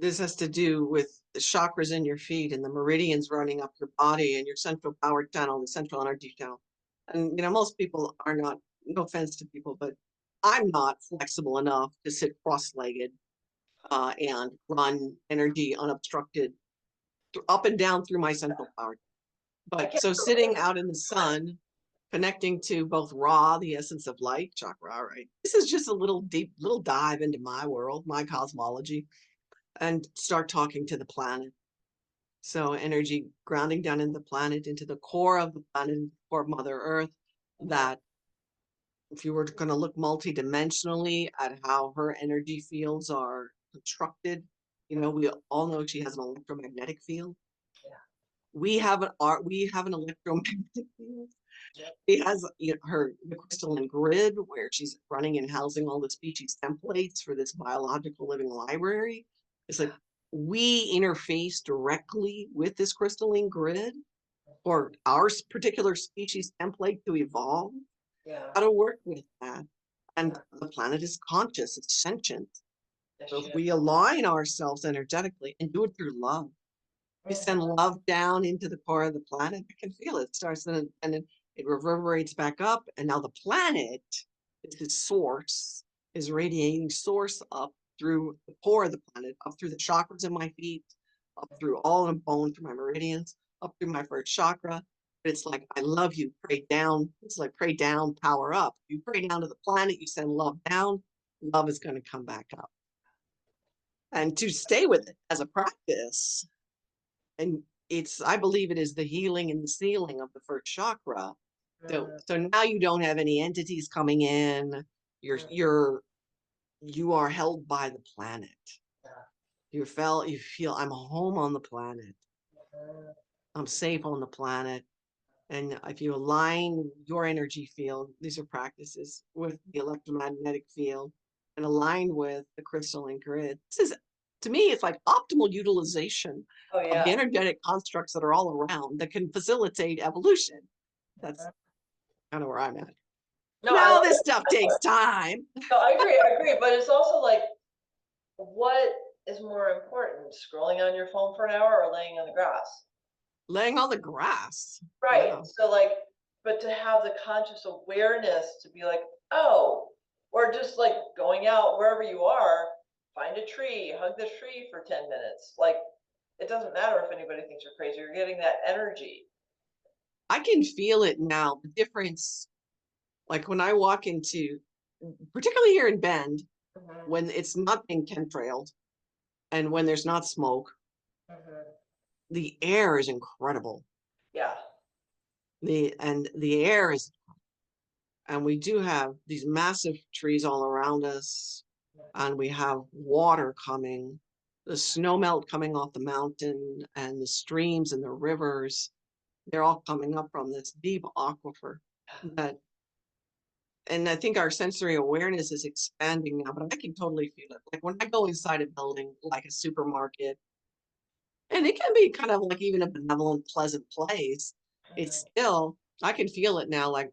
C: this has to do with the chakras in your feet and the meridians running up your body and your central power channel, the central energy channel. And most people are not, no offense to people, but I'm not flexible enough to sit cross-legged and run energy unobstructed up and down through my central power.
B: I
C: But
B: can't
C: so sitting
B: relate.
C: out in the sun, connecting to both Ra, the essence of light, chakra, right? This is just a little dive into my world, my cosmology, and start talking to the planet. So energy grounding down in the planet, into the core of the planet, core of Mother Earth, that if you were going to look multidimensionally at how her energy fields are constructed, we all know she has an electromagnetic field.
B: Yeah.
C: We have an electromagnetic field.
B: Yep.
C: She has the crystalline grid where she's running and housing all the species templates for this biological living library. It's like we interface directly with this crystalline grid, or our particular species template to evolve,
B: Yeah.
C: how to work with that. And
B: Yeah.
C: the planet is conscious, it's sentient.
B: Yes,
C: So
B: she
C: if
B: is.
C: we align ourselves energetically and do it through love, we
B: Mhm.
C: send love down into the core of the planet. I can feel it. It starts and then it reverberates back up. And now the planet is the source, is radiating source up through the core of the planet, up through the chakras in my feet, up through all the bone, through my meridians, up through my first chakra. It's like, I love you, pray down. It's like pray down, power up. You pray down to the planet, you send love down, love is going to come back up. And to stay with it as a practice, and I believe it is the healing and the sealing of the first chakra. So
B: Mm,
C: so now you don't have any entities coming in.
B: mm,
C: You are held by the planet.
B: yeah.
C: You feel I'm home on the planet.
B: Mm,
C: I'm safe on the planet. And if you align your energy field, these are practices with the electromagnetic field and align with the crystalline grid. This is, to me, it's like optimal utilization
B: oh
C: of the
B: yeah.
C: energetic constructs that are all around that can facilitate evolution. That's
B: Mhm.
C: kind of where I'm at.
B: No, I
C: Now,
B: love
C: this
B: it.
C: stuff takes time.
B: No, I agree. I agree. But it's also like, what is more important, scrolling on your phone for an hour or laying on the grass?
C: Laying on the grass.
B: Right.
C: Yeah.
B: So like, but to have the conscious awareness to be like, oh, or just like going out wherever you are, find a tree, hug the tree for 10 minutes. Like, it doesn't matter if anybody thinks you're crazy, you're getting that energy.
C: I can feel it now, the difference. Like when I walk into, particularly here in Bend,
B: Hmm.
C: when it's not being chemtrailed and when there's not smoke,
B: Hmm.
C: the air is incredible.
B: Yeah.
C: The air is, and we do have these massive trees all around us, and we have water coming, the snow melt coming off the mountain, and the streams and the rivers, they're all coming up from this deep aquifer that, and I think our sensory awareness is expanding now, but I can totally feel it. Like when I go inside a building, like a supermarket, and it can be kind of like even a benevolent, pleasant place, it's
B: Mhm.
C: still, I can feel it now, like,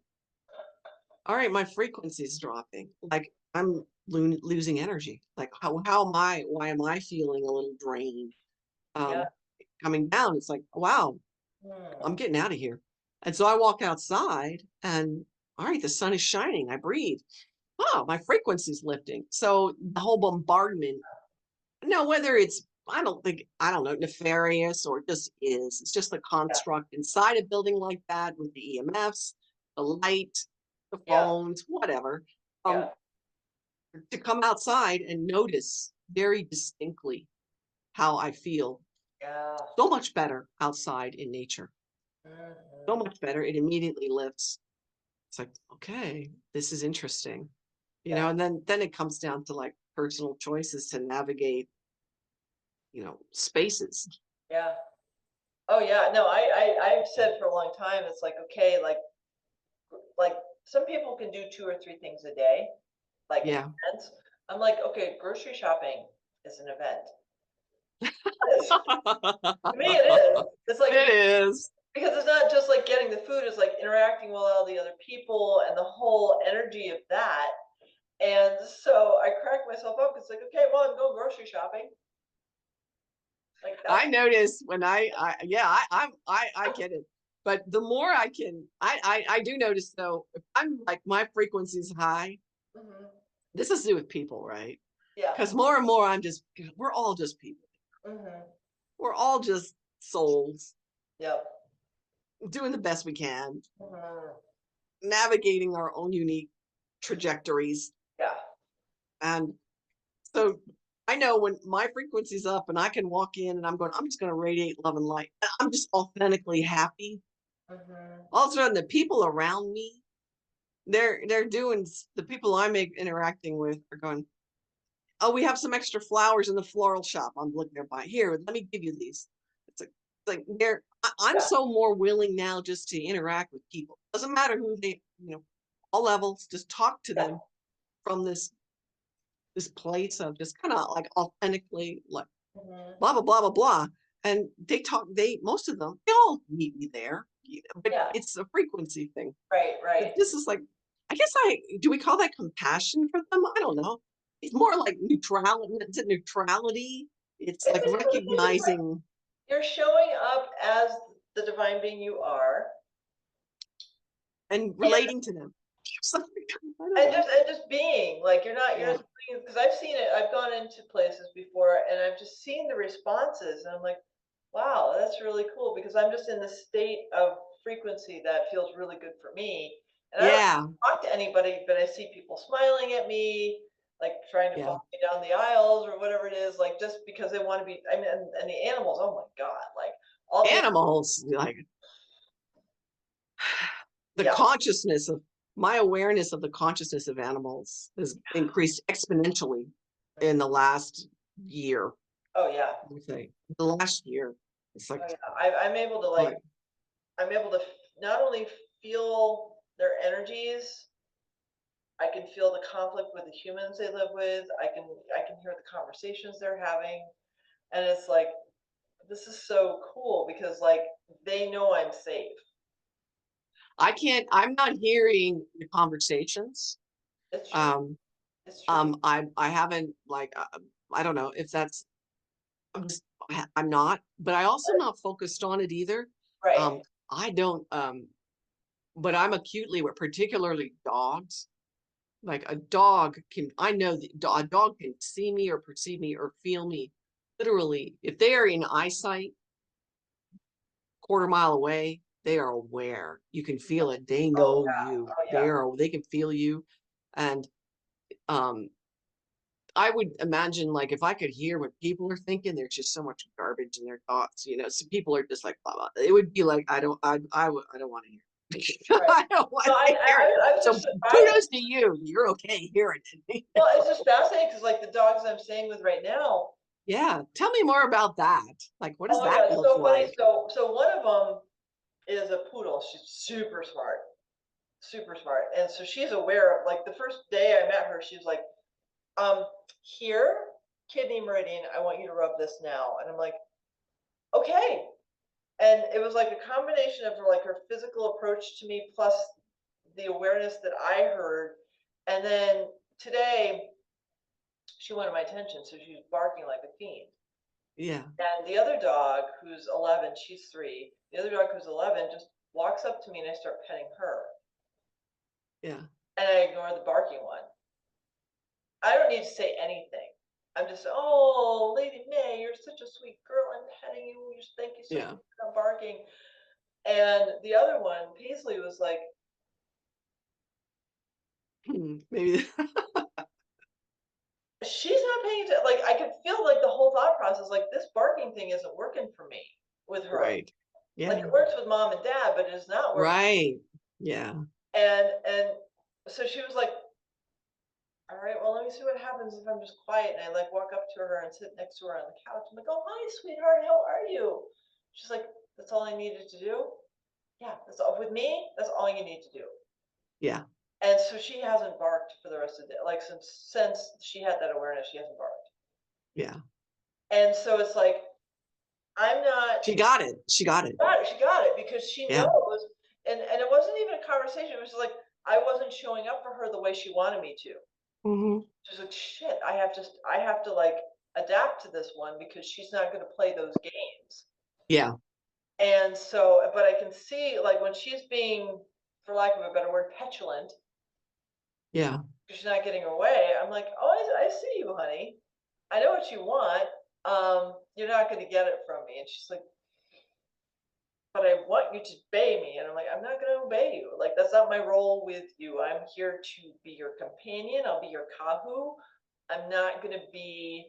C: all right, my frequency is dropping. Like I'm losing energy. Like why am I feeling a little drained?
B: Yeah.
C: Um, Coming down, it's like, wow, I'm
B: Mm.
C: getting out of here. And so I walk outside and all right, the sun is shining. I breathe. Oh, my frequency's lifting. So the whole bombardment, now whether it's, I don't know, nefarious or just is, it's just the
B: Yeah.
C: construct inside a building like that with the EMFs, the light, the
B: Yeah.
C: phones, whatever.
B: Yeah.
C: Um, to come outside and notice very distinctly how I feel
B: Yeah.
C: so much better outside in nature. So
B: Mhm.
C: much better. It immediately lifts. It's like, okay, this is interesting.
B: Yeah.
C: And then it comes down to like personal choices to navigate, spaces.
B: Yeah. Oh yeah. No, I've said for a long time, it's like, okay, like some people can do 2 or 3 things a day, like
C: Yeah.
B: events. I'm like, okay, grocery shopping is an event. It is. To me, it is. It's like,
C: It is.
B: because it's not just like getting the food, it's like interacting with all the other people and the whole energy of that. And so I crack myself up. It's like, okay, well, I'm going grocery shopping. Like
C: I
B: that's
C: notice when yeah, I get it. But the more I do notice though, if I'm like my frequency's high,
B: mhm.
C: this has to do with people, right?
B: Yeah.
C: Because more and more we're all just people.
B: Hmm.
C: We're all just souls
B: Yep.
C: doing the best we can,
B: Hmm.
C: navigating our own unique trajectories.
B: Yeah.
C: And so I know when my frequency's up and I can walk in and I'm just going to radiate love and light. I'm just authentically happy.
B: Hmm.
C: All of a sudden, the people around me, they're doing, the people I'm interacting with are going, oh, we have some extra flowers in the floral shop. I'm looking there by here. Let me give you these. It's like I'm
B: Yeah.
C: so more willing now just to interact with people. Doesn't matter who they, all levels, just talk to
B: Yeah.
C: them from this place of just kind of like authentically like
B: Hmm.
C: blah blah blah blah blah. And most of them, they all meet me there. but
B: Yeah.
C: it's a frequency thing.
B: Right.
C: But
B: Right.
C: this is like, I guess do we call that compassion for them? I don't know. It's more like neutrality. Is it neutrality? It's like
B: I think it's like
C: recognizing
B: you're showing up as the divine being you are,
C: and
B: and
C: relating to them. I don't know.
B: just being like you're
C: Yeah.
B: not because I've seen it. I've gone into places before, and I've just seen the responses, and I'm like, wow, that's really cool because I'm just in the state of frequency that feels really good for me, and I don't
C: Yeah.
B: talk to anybody, but I see people smiling at me, like trying to
C: Yeah.
B: follow me down the aisles or whatever it is, like just because they want to be. I mean, and the animals, oh my god, like all the
C: Animals, like the
B: yeah,
C: consciousness of my awareness of the consciousness of animals has increased exponentially in the last year.
B: oh yeah,
C: I would say the last year. It's like,
B: oh yeah. I'm able to
C: like,
B: I'm able to not only feel their energies, I can feel the conflict with the humans they live with. I can hear the conversations they're having, and it's like this is so cool because like they know I'm safe.
C: I'm not hearing the conversations.
B: It's true.
C: Um,
B: It's true.
C: I haven't like, I don't know if that's, I'm just, I'm not, but I also not focused on it either.
B: Right.
C: Um, I don't, but I'm acutely, particularly dogs. Like a dog can, I know that a dog can see me or perceive me or feel me literally. If they are in eyesight, quarter mile away, they are aware. You can feel it. They
B: Oh
C: know
B: yeah.
C: you.
B: Oh yeah.
C: They can feel you. And um, I would imagine like if I could hear what people are thinking, there's just so much garbage in their thoughts, so people are just like blah, blah. It would be like I don't want to hear.
B: Right.
C: I don't want
B: No,
C: to hear it.
B: I was
C: So
B: just surprised.
C: kudos to you. You're okay hearing it.
B: Well, it's just fascinating because like the dogs I'm staying with right now.
C: Yeah. Tell me more about that. Like, what does
B: Oh my
C: that
B: god, it's
C: look
B: so funny.
C: like?
B: So one of them is a poodle. She's super smart. And so she's aware of like the first day I met her, she was like, um, here, kidney meridian, I want you to rub this now. And I'm like, okay. And it was like a combination of like her physical approach to me plus the awareness that I heard. And then today she wanted my attention, so she was barking like a fiend.
C: Yeah.
B: And the other dog, who's 11, she's 3. The other dog, who's 11, just walks up to me and I start petting her.
C: Yeah.
B: And I ignore the barking one. I don't need to say anything. I'm just, oh, Lady May, you're such a sweet girl. I'm petting you. Just thank you so
C: Yeah.
B: much for barking. And the other one, Paisley, was like,
C: Maybe.
B: she's not paying attention. Like, I could feel like the whole thought process, like, this barking thing isn't working for me with her.
C: Right.
B: Like,
C: Yeah.
B: it works with mom and dad, but it is not working.
C: Right. Yeah.
B: And so she was like, all right, well, let me see what happens if I'm just quiet. And I like walk up to her and sit next to her on the couch. I'm like, oh, hi, sweetheart. How are you? She's like, that's all I needed to do. Yeah, that's all with me. That's all you need to do.
C: Yeah.
B: And so she hasn't barked for the rest of the day. Like since she had that awareness, she hasn't barked.
C: Yeah.
B: And so it's like, I'm not,
C: She got it. She got it.
B: she got it because she
C: Yeah.
B: knows. And it wasn't even a conversation. It was just like, I wasn't showing up for her the way she wanted me to.
C: Hmm.
B: She's like, shit, I have to like adapt to this one because she's not going to play those games.
C: Yeah.
B: And so, but I can see like when she's being, for lack of a better word, petulant,
C: Yeah.
B: because she's not getting her way. I'm like, oh, I see you, honey. I know what you want. You're not going to get it from me. And she's like, but I want you to obey me. And I'm like, I'm not going to obey you. Like, that's not my role with you. I'm here to be your companion. I'll be your kahu. I'm not going to be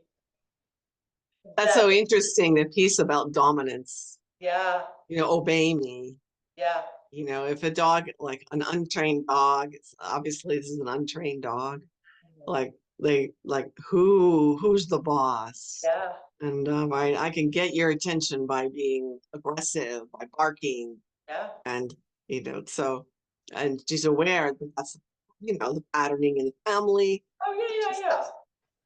C: That's
B: that.
C: so interesting. The piece about dominance,
B: Yeah.
C: obey me.
B: Yeah.
C: If a dog, like an untrained dog, it's obviously this is an untrained dog. Like who's the boss?
B: Yeah.
C: And I can get your attention by being aggressive, by barking,
B: Yeah.
C: and and she's aware that that's the patterning in the family.
B: Oh yeah,
C: She's
B: yeah, yeah.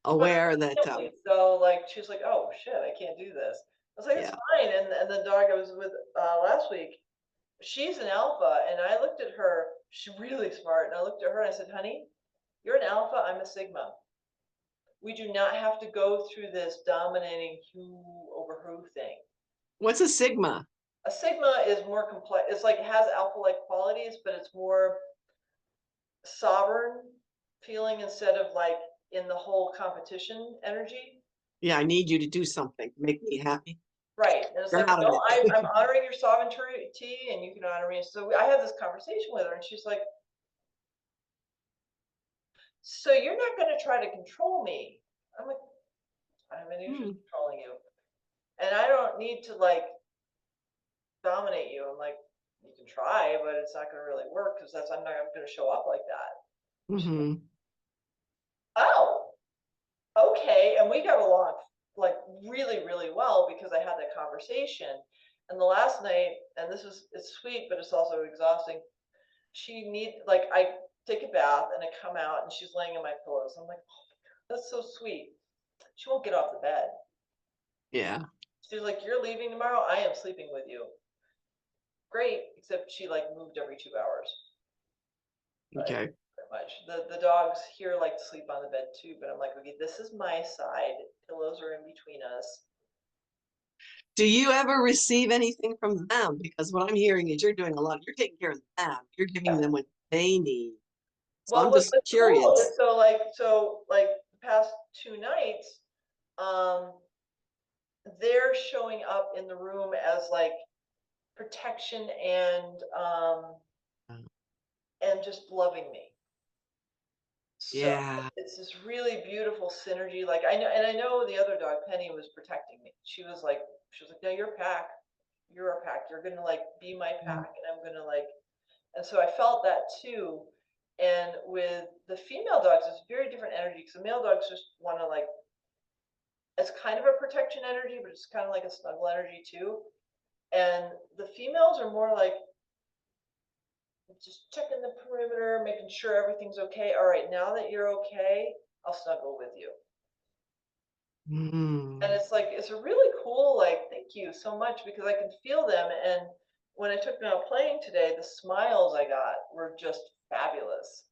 B: But
C: aware that
B: so like she's like, oh shit, I can't do this. I was like, it's
C: yeah,
B: fine. And the dog I was with last week, she's an alpha. And I looked at her, she's really smart. And I looked at her and I said, honey, you're an alpha, I'm a sigma. We do not have to go through this dominating who over who thing.
C: What's a sigma?
B: A sigma is more complex. It's like it has alpha-like qualities, but it's more sovereign feeling instead of like in the whole competition energy.
C: Yeah, I need you to do something to make me happy.
B: Right. And it's
C: You're
B: like,
C: out of
B: no,
C: it.
B: I'm honoring your sovereignty and you can honor me. So I had this conversation with her and she's like, so you're not going to try to control me. I'm like, I have any interest in controlling you. And I don't need to like dominate you. I'm like, you can try, but it's not going to really work because I'm going to show up like that.
C: Mm-hmm.
B: Oh, okay. And we got along like really, really well because I had that conversation. And the last night, and it's sweet, but it's also exhausting. Like, I take a bath and I come out and she's laying in my pillows. I'm like, oh, that's so sweet. She won't get off the bed.
C: Yeah.
B: She's like, you're leaving tomorrow? I am sleeping with you. Great, except she like moved every 2 hours.
C: Okay.
B: Pretty much. The dogs here like to sleep on the bed too, but I'm like, okay, this is my side. Pillows are in between us.
C: Do you ever receive anything from them? Because what I'm hearing is you're doing a lot. You're taking care of them. You're giving them what they need. So
B: Well,
C: I'm just
B: what's cool
C: curious.
B: is so like the past 2 nights, um, they're showing up in the room as like protection and just loving me. So
C: Yeah.
B: it's this really beautiful synergy. Like I know the other dog, Penny, was protecting me. She was like, no, you're pack. You're a pack. You're gonna like be my pack, and I'm gonna like. And so I felt that too. And with the female dogs, it's very different energy because the male dogs just want to like. It's kind of a protection energy, but it's kind of like a snuggle energy too. And the females are more like just checking the perimeter, making sure everything's okay. All right, now that you're okay, I'll snuggle with you. And it's like, it's a really cool, like, thank you so much because I can feel them. And when I took them out playing today, the smiles I got were just fabulous.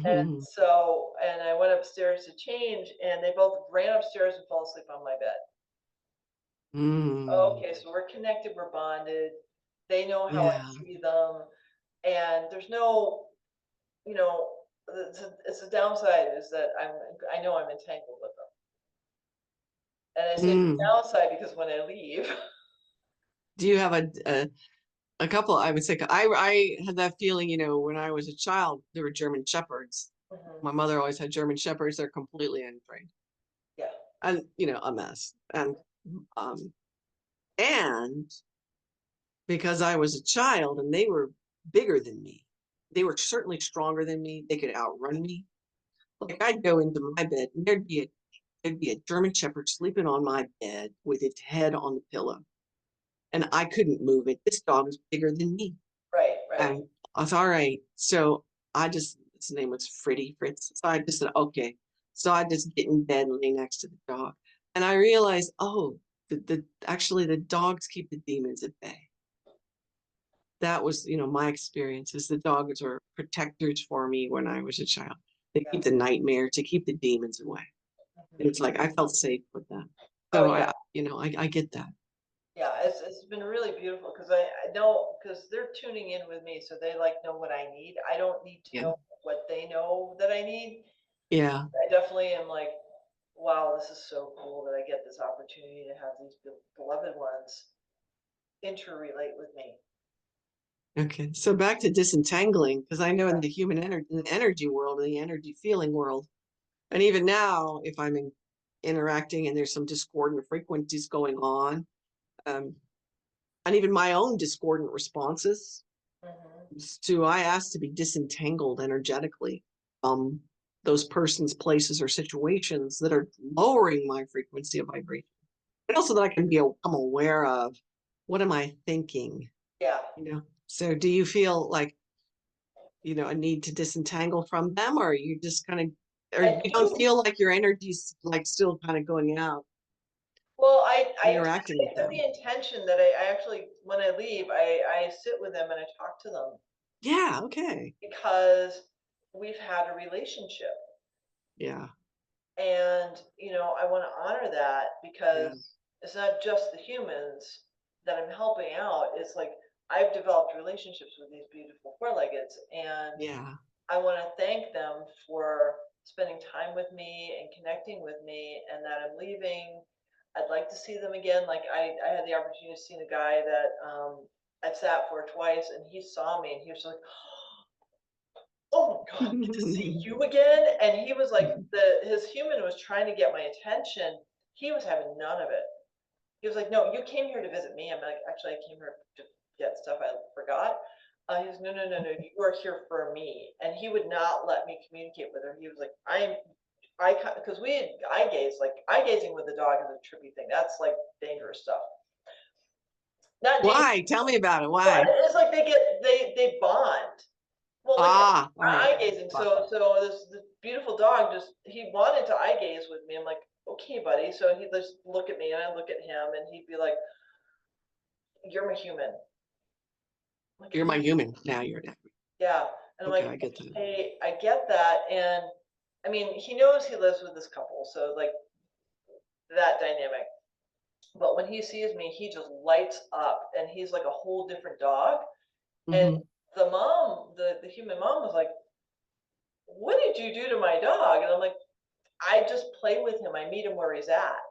B: And so, and I went upstairs to change and they both ran upstairs and fell asleep on my bed. Okay, so we're connected, we're bonded. They know how I
C: Yeah.
B: see them. And there's no, you know, it's a downside is that I know I'm entangled with them. And I say it's a downside because when I leave,
C: Do you have a couple? I would say I had that feeling, when I was a child, there were German shepherds. My mother always had German shepherds. They're completely untrained.
B: yeah,
C: And, a mess. Um, and because I was a child and they were bigger than me, they were certainly stronger than me. They could outrun me. Like I'd go into my bed and there'd be a German shepherd sleeping on my bed with its head on the pillow. And I couldn't move it. This dog was bigger than me.
B: right.
C: And I was all right. So his name was Fritz. So I just said, okay. So I just get in bed and lay next to the dog. And I realized, oh, actually the dogs keep the demons at bay. That was, my experience is the dogs were protectors for me when I was a child. They keep the nightmare to keep the demons away. And it's like I felt safe with them. So
B: Oh yeah,
C: I get that.
B: yeah. It's been really beautiful because I know because they're tuning in with me, so they like know what I need. I don't need to
C: Yeah.
B: know what they know that I need.
C: Yeah.
B: I definitely am like, wow, this is so cool that I get this opportunity to have these beloved ones interrelate with me.
C: Okay. So back to disentangling, because I know in the human energy world, in the energy feeling world, and even now, if I'm interacting and there's some discordant frequencies going on, and even my own discordant responses, I ask to be disentangled energetically from those persons, places, or situations that are lowering my frequency of vibration. And also that I can become aware of what am I thinking?
B: Yeah.
C: So do you feel like, a need to disentangle from them, or you just kind of, or you don't feel like your energy's like still kind of going out?
B: Well, I
C: interacting with
B: set
C: them.
B: the intention that I actually, when I leave, I sit with them and I talk to them
C: Yeah, okay.
B: because we've had a relationship.
C: Yeah,
B: And, I want to honor that because
C: yeah,
B: it's not just the humans that I'm helping out. It's like I've developed relationships with these beautiful four-leggeds, and
C: yeah.
B: I want to thank them for spending time with me and connecting with me, and that I'm leaving. I'd like to see them again. Like I had the opportunity to see a guy that I've sat for twice, and he saw me and he was like, "Oh my God, I get to see you again." And he was like, his human was trying to get my attention. He was having none of it. He was like, "No, you came here to visit me." I'm like, "Actually, I came here to get stuff I forgot." He was, "No, no, no, no, you are here for me." And he would not let me communicate with her. He was like, because we had eye gaze, like eye gazing with a dog is a trippy thing. That's like dangerous stuff. Not dangerous,
C: Why? Tell me about it.
B: but
C: Why?
B: it's like they bond. Well, like
C: Ah, all right.
B: eye gazing. So this beautiful dog he wanted to eye gaze with me. I'm like, "Okay, buddy." So he'd just look at me and I look at him and he'd be like, "You're my human." I'm like,
C: You're my human. Now you're not.
B: yeah. And I'm
C: Okay,
B: like,
C: I get that.
B: "Hey, I get that." And I mean, he knows he lives with this couple, so like that dynamic. But when he sees me, he just lights up and he's like a whole different dog. And
C: Hmm.
B: the mom, the human mom was like, "What did you do to my dog?" And I'm like, "I just play with him. I meet him where he's at."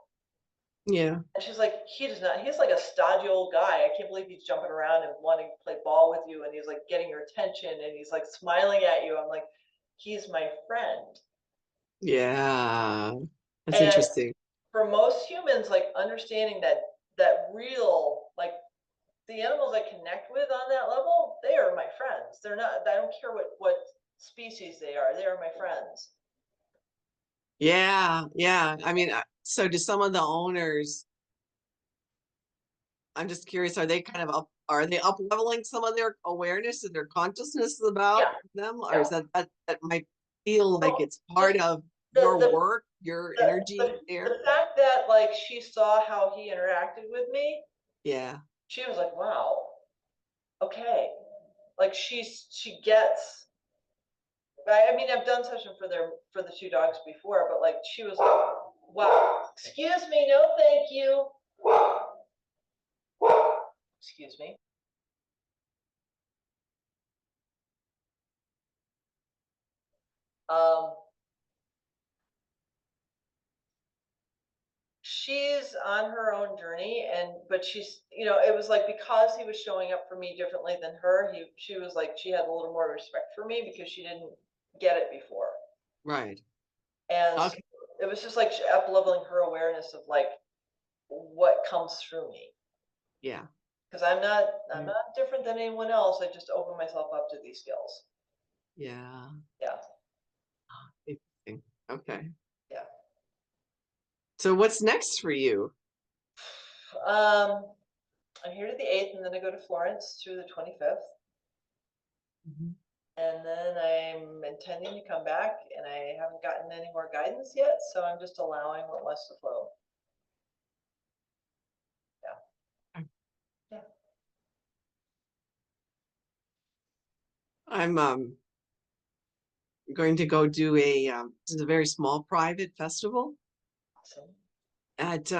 C: Yeah.
B: And she's like, "He does not, he's like a stodgy old guy. I can't believe he's jumping around and wanting to play ball with you. And he's like getting your attention and he's like smiling at you." I'm like, "He's my friend."
C: Yeah. That's
B: And
C: interesting.
B: for most humans, like understanding that real, like the animals I connect with on that level, they are my friends. They're not, I don't care what species they are my friends.
C: Yeah, yeah. I mean, so do some of the owners, I'm just curious, are they kind of are they up leveling some of their awareness and their consciousness about
B: Yeah,
C: them? Or
B: yeah.
C: is that might feel like
B: Well,
C: it's
B: just
C: part of
B: the
C: your
B: the
C: work, your
B: the
C: energy
B: the
C: there?
B: fact that like she saw how he interacted with me,
C: Yeah.
B: she was like, "Wow, okay." Like she gets. I mean, I've done session for the two dogs before, but like she was like, "Wow, excuse me, no, thank you." Excuse me. Um, she's on her own journey, but she's, it was like because he was showing up for me differently than her, she was like she had a little more respect for me because she didn't get it before.
C: Right.
B: And so
C: Okay.
B: it was just like up leveling her awareness of like what comes through me.
C: Yeah.
B: Because I'm
C: Yeah.
B: not different than anyone else. I just open myself up to these skills.
C: Yeah.
B: Yeah.
C: Interesting. Okay.
B: Yeah.
C: So what's next for you?
B: Um, I'm here to the 8th and then I go to Florence through the 25th.
C: Mhm.
B: And then I'm intending to come back and I haven't gotten any more guidance yet. So I'm just allowing what wants to flow. Yeah. Yeah.
C: I'm going to go do this is a very small private festival
B: Awesome.
C: at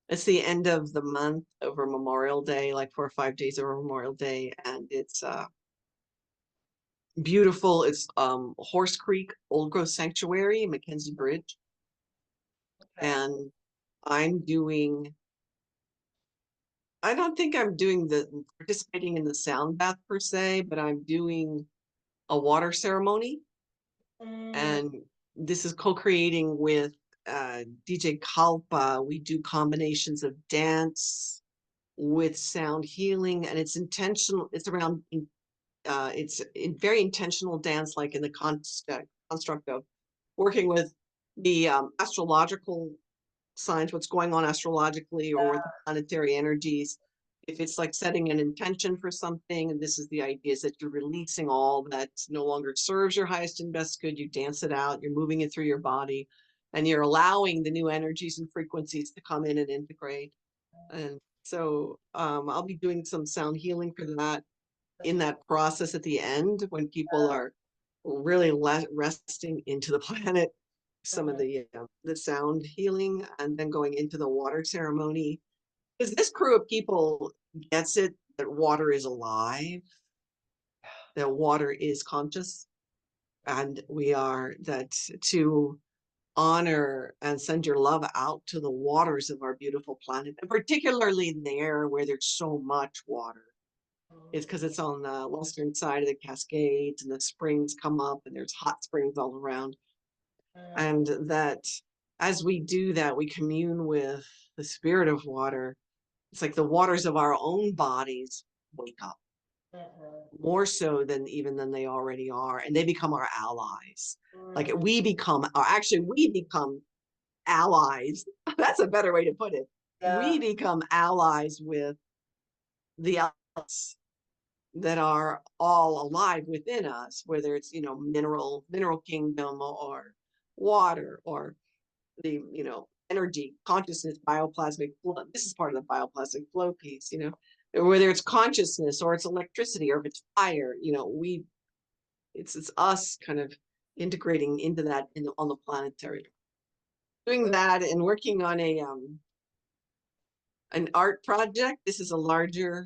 C: it's the end of the month over Memorial Day, like 4 or 5 days over Memorial Day, and it's beautiful. It's Horse Creek Old Growth Sanctuary, Mackenzie Bridge,
B: Okay.
C: and I'm doing. I don't think I'm doing the participating in the sound bath per se, but I'm doing a water ceremony,
B: Mm,
C: and this is co-creating with DJ Kalpa. We do combinations of dance with sound healing, and it's intentional. It's around it's in very intentional dance, like in the construct of working with the astrological signs, what's going on astrologically or with the planetary energies. If it's like setting an intention for something, and this is the idea, is that you're releasing all that no longer serves your highest and best good. You dance it out, you're moving it through your body. and you're allowing the new energies and frequencies to come in and integrate. And so I'll be doing some sound healing for that in that process at the end when people are really resting into the planet, some of the sound healing, and then going into the water ceremony. Because this crew of people gets it that water is alive, that water is conscious, and we are that to honor and send your love out to the waters of our beautiful planet, and particularly there where there's so much water. It's because it's on the western side of the Cascades and the springs come up and there's hot springs all around. And that as we do that, we commune with the spirit of water. It's like the waters of our own bodies wake up more so than even than they already are. And they become our allies. Like we become, or actually we become allies. That's a better way to put it. We become allies with the elements that are all alive within us, whether it's, mineral kingdom or water or the, energy, consciousness, bioplasmic flow. This is part of the bioplasmic flow piece, whether it's consciousness or it's electricity or if it's fire, it's us kind of integrating into that on the planetary, doing that and working on an art project. This is a larger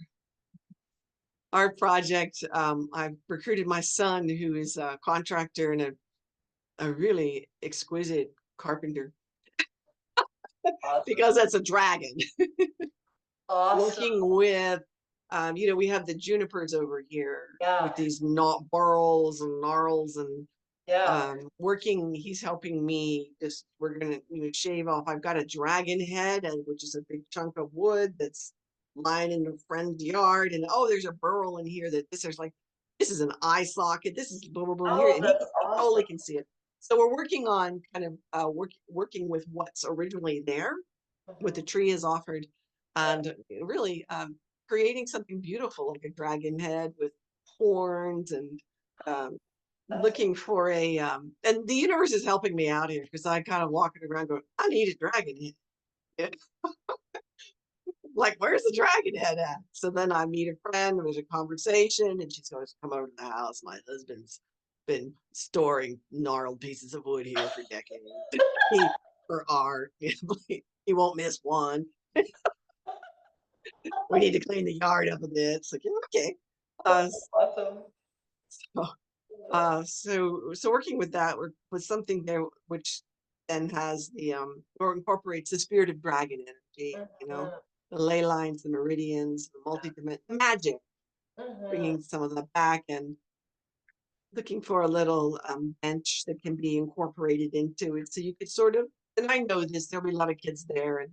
C: art project. I've recruited my son, who is a contractor and a really exquisite carpenter, because that's a dragon.
B: Awesome.
C: Working with, we have the junipers over here with these burls and gnarls and he's helping me we're gonna shave off. I've got a dragon head, which is a big chunk of wood that's lying in a friend's yard, and there's a burl in here this is an eye socket, this is boom boom boom here, and he totally can see it. So we're working on kind of working with what's originally there, what the tree has offered, and really creating something beautiful like a dragon head with horns, and looking for and the universe is helping me out here because I kind of walking around going, I need a dragon head. Like, where's the dragon head at? So then I meet a friend, there's a conversation, and she's going to come over to the house. My husband's been storing gnarled pieces of wood here for decades. For art. He won't miss one. We need to clean the yard up a bit. It's like, okay.
B: Awesome.
C: So working with that was something there which then has or incorporates the spirit of dragon energy, the ley lines, the meridians, the multidimensional magic, bringing some of that back, and looking for a little bench that can be incorporated into it. So you could sort of, and I know this, there'll be a lot of kids there and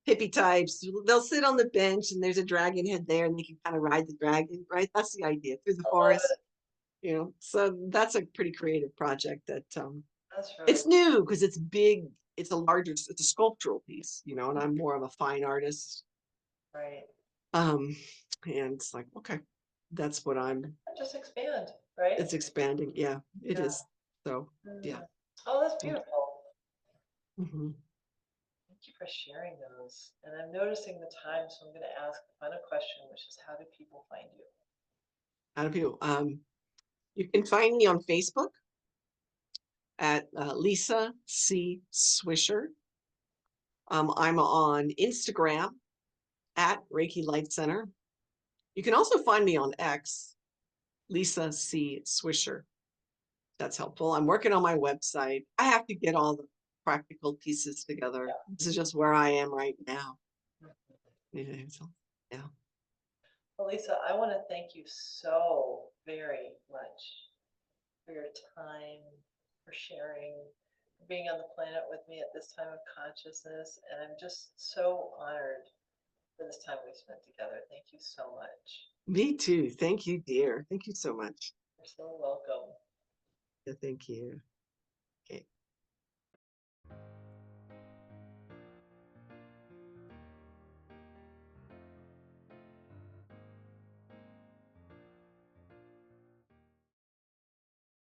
C: hippie types, they'll sit on the bench and there's a dragon head there and they can kind of ride the dragon, right? That's the idea, through the forest. So that's a pretty creative project that
B: that's really
C: it's new because it's big, it's a sculptural piece, and I'm more of a fine artist.
B: Right.
C: And it's like, okay, that's what I'm
B: just expand, right?
C: It's expanding. Yeah, it is. So yeah.
B: Oh, that's beautiful.
C: Mm-hmm.
B: Thank you for sharing those. And I'm noticing the time, so I'm going to ask the final question, which is, how do people find you?
C: How do people? You can find me on Facebook at Lisa C. Swisher. I'm on Instagram at Reiki Light Center. You can also find me on X, Lisa C. Swisher. That's helpful. I'm working on my website. I have to get all the practical pieces together. This is just where I am right now. Yeah.
B: Well, Lisa, I want to thank you so very much for your time, for sharing, for being on the planet with me at this time of consciousness. And I'm just so honored for this time we spent together. Thank you so much.
C: Me too. Thank you, dear. Thank you so much.
B: You're so welcome.
C: Yeah, thank you.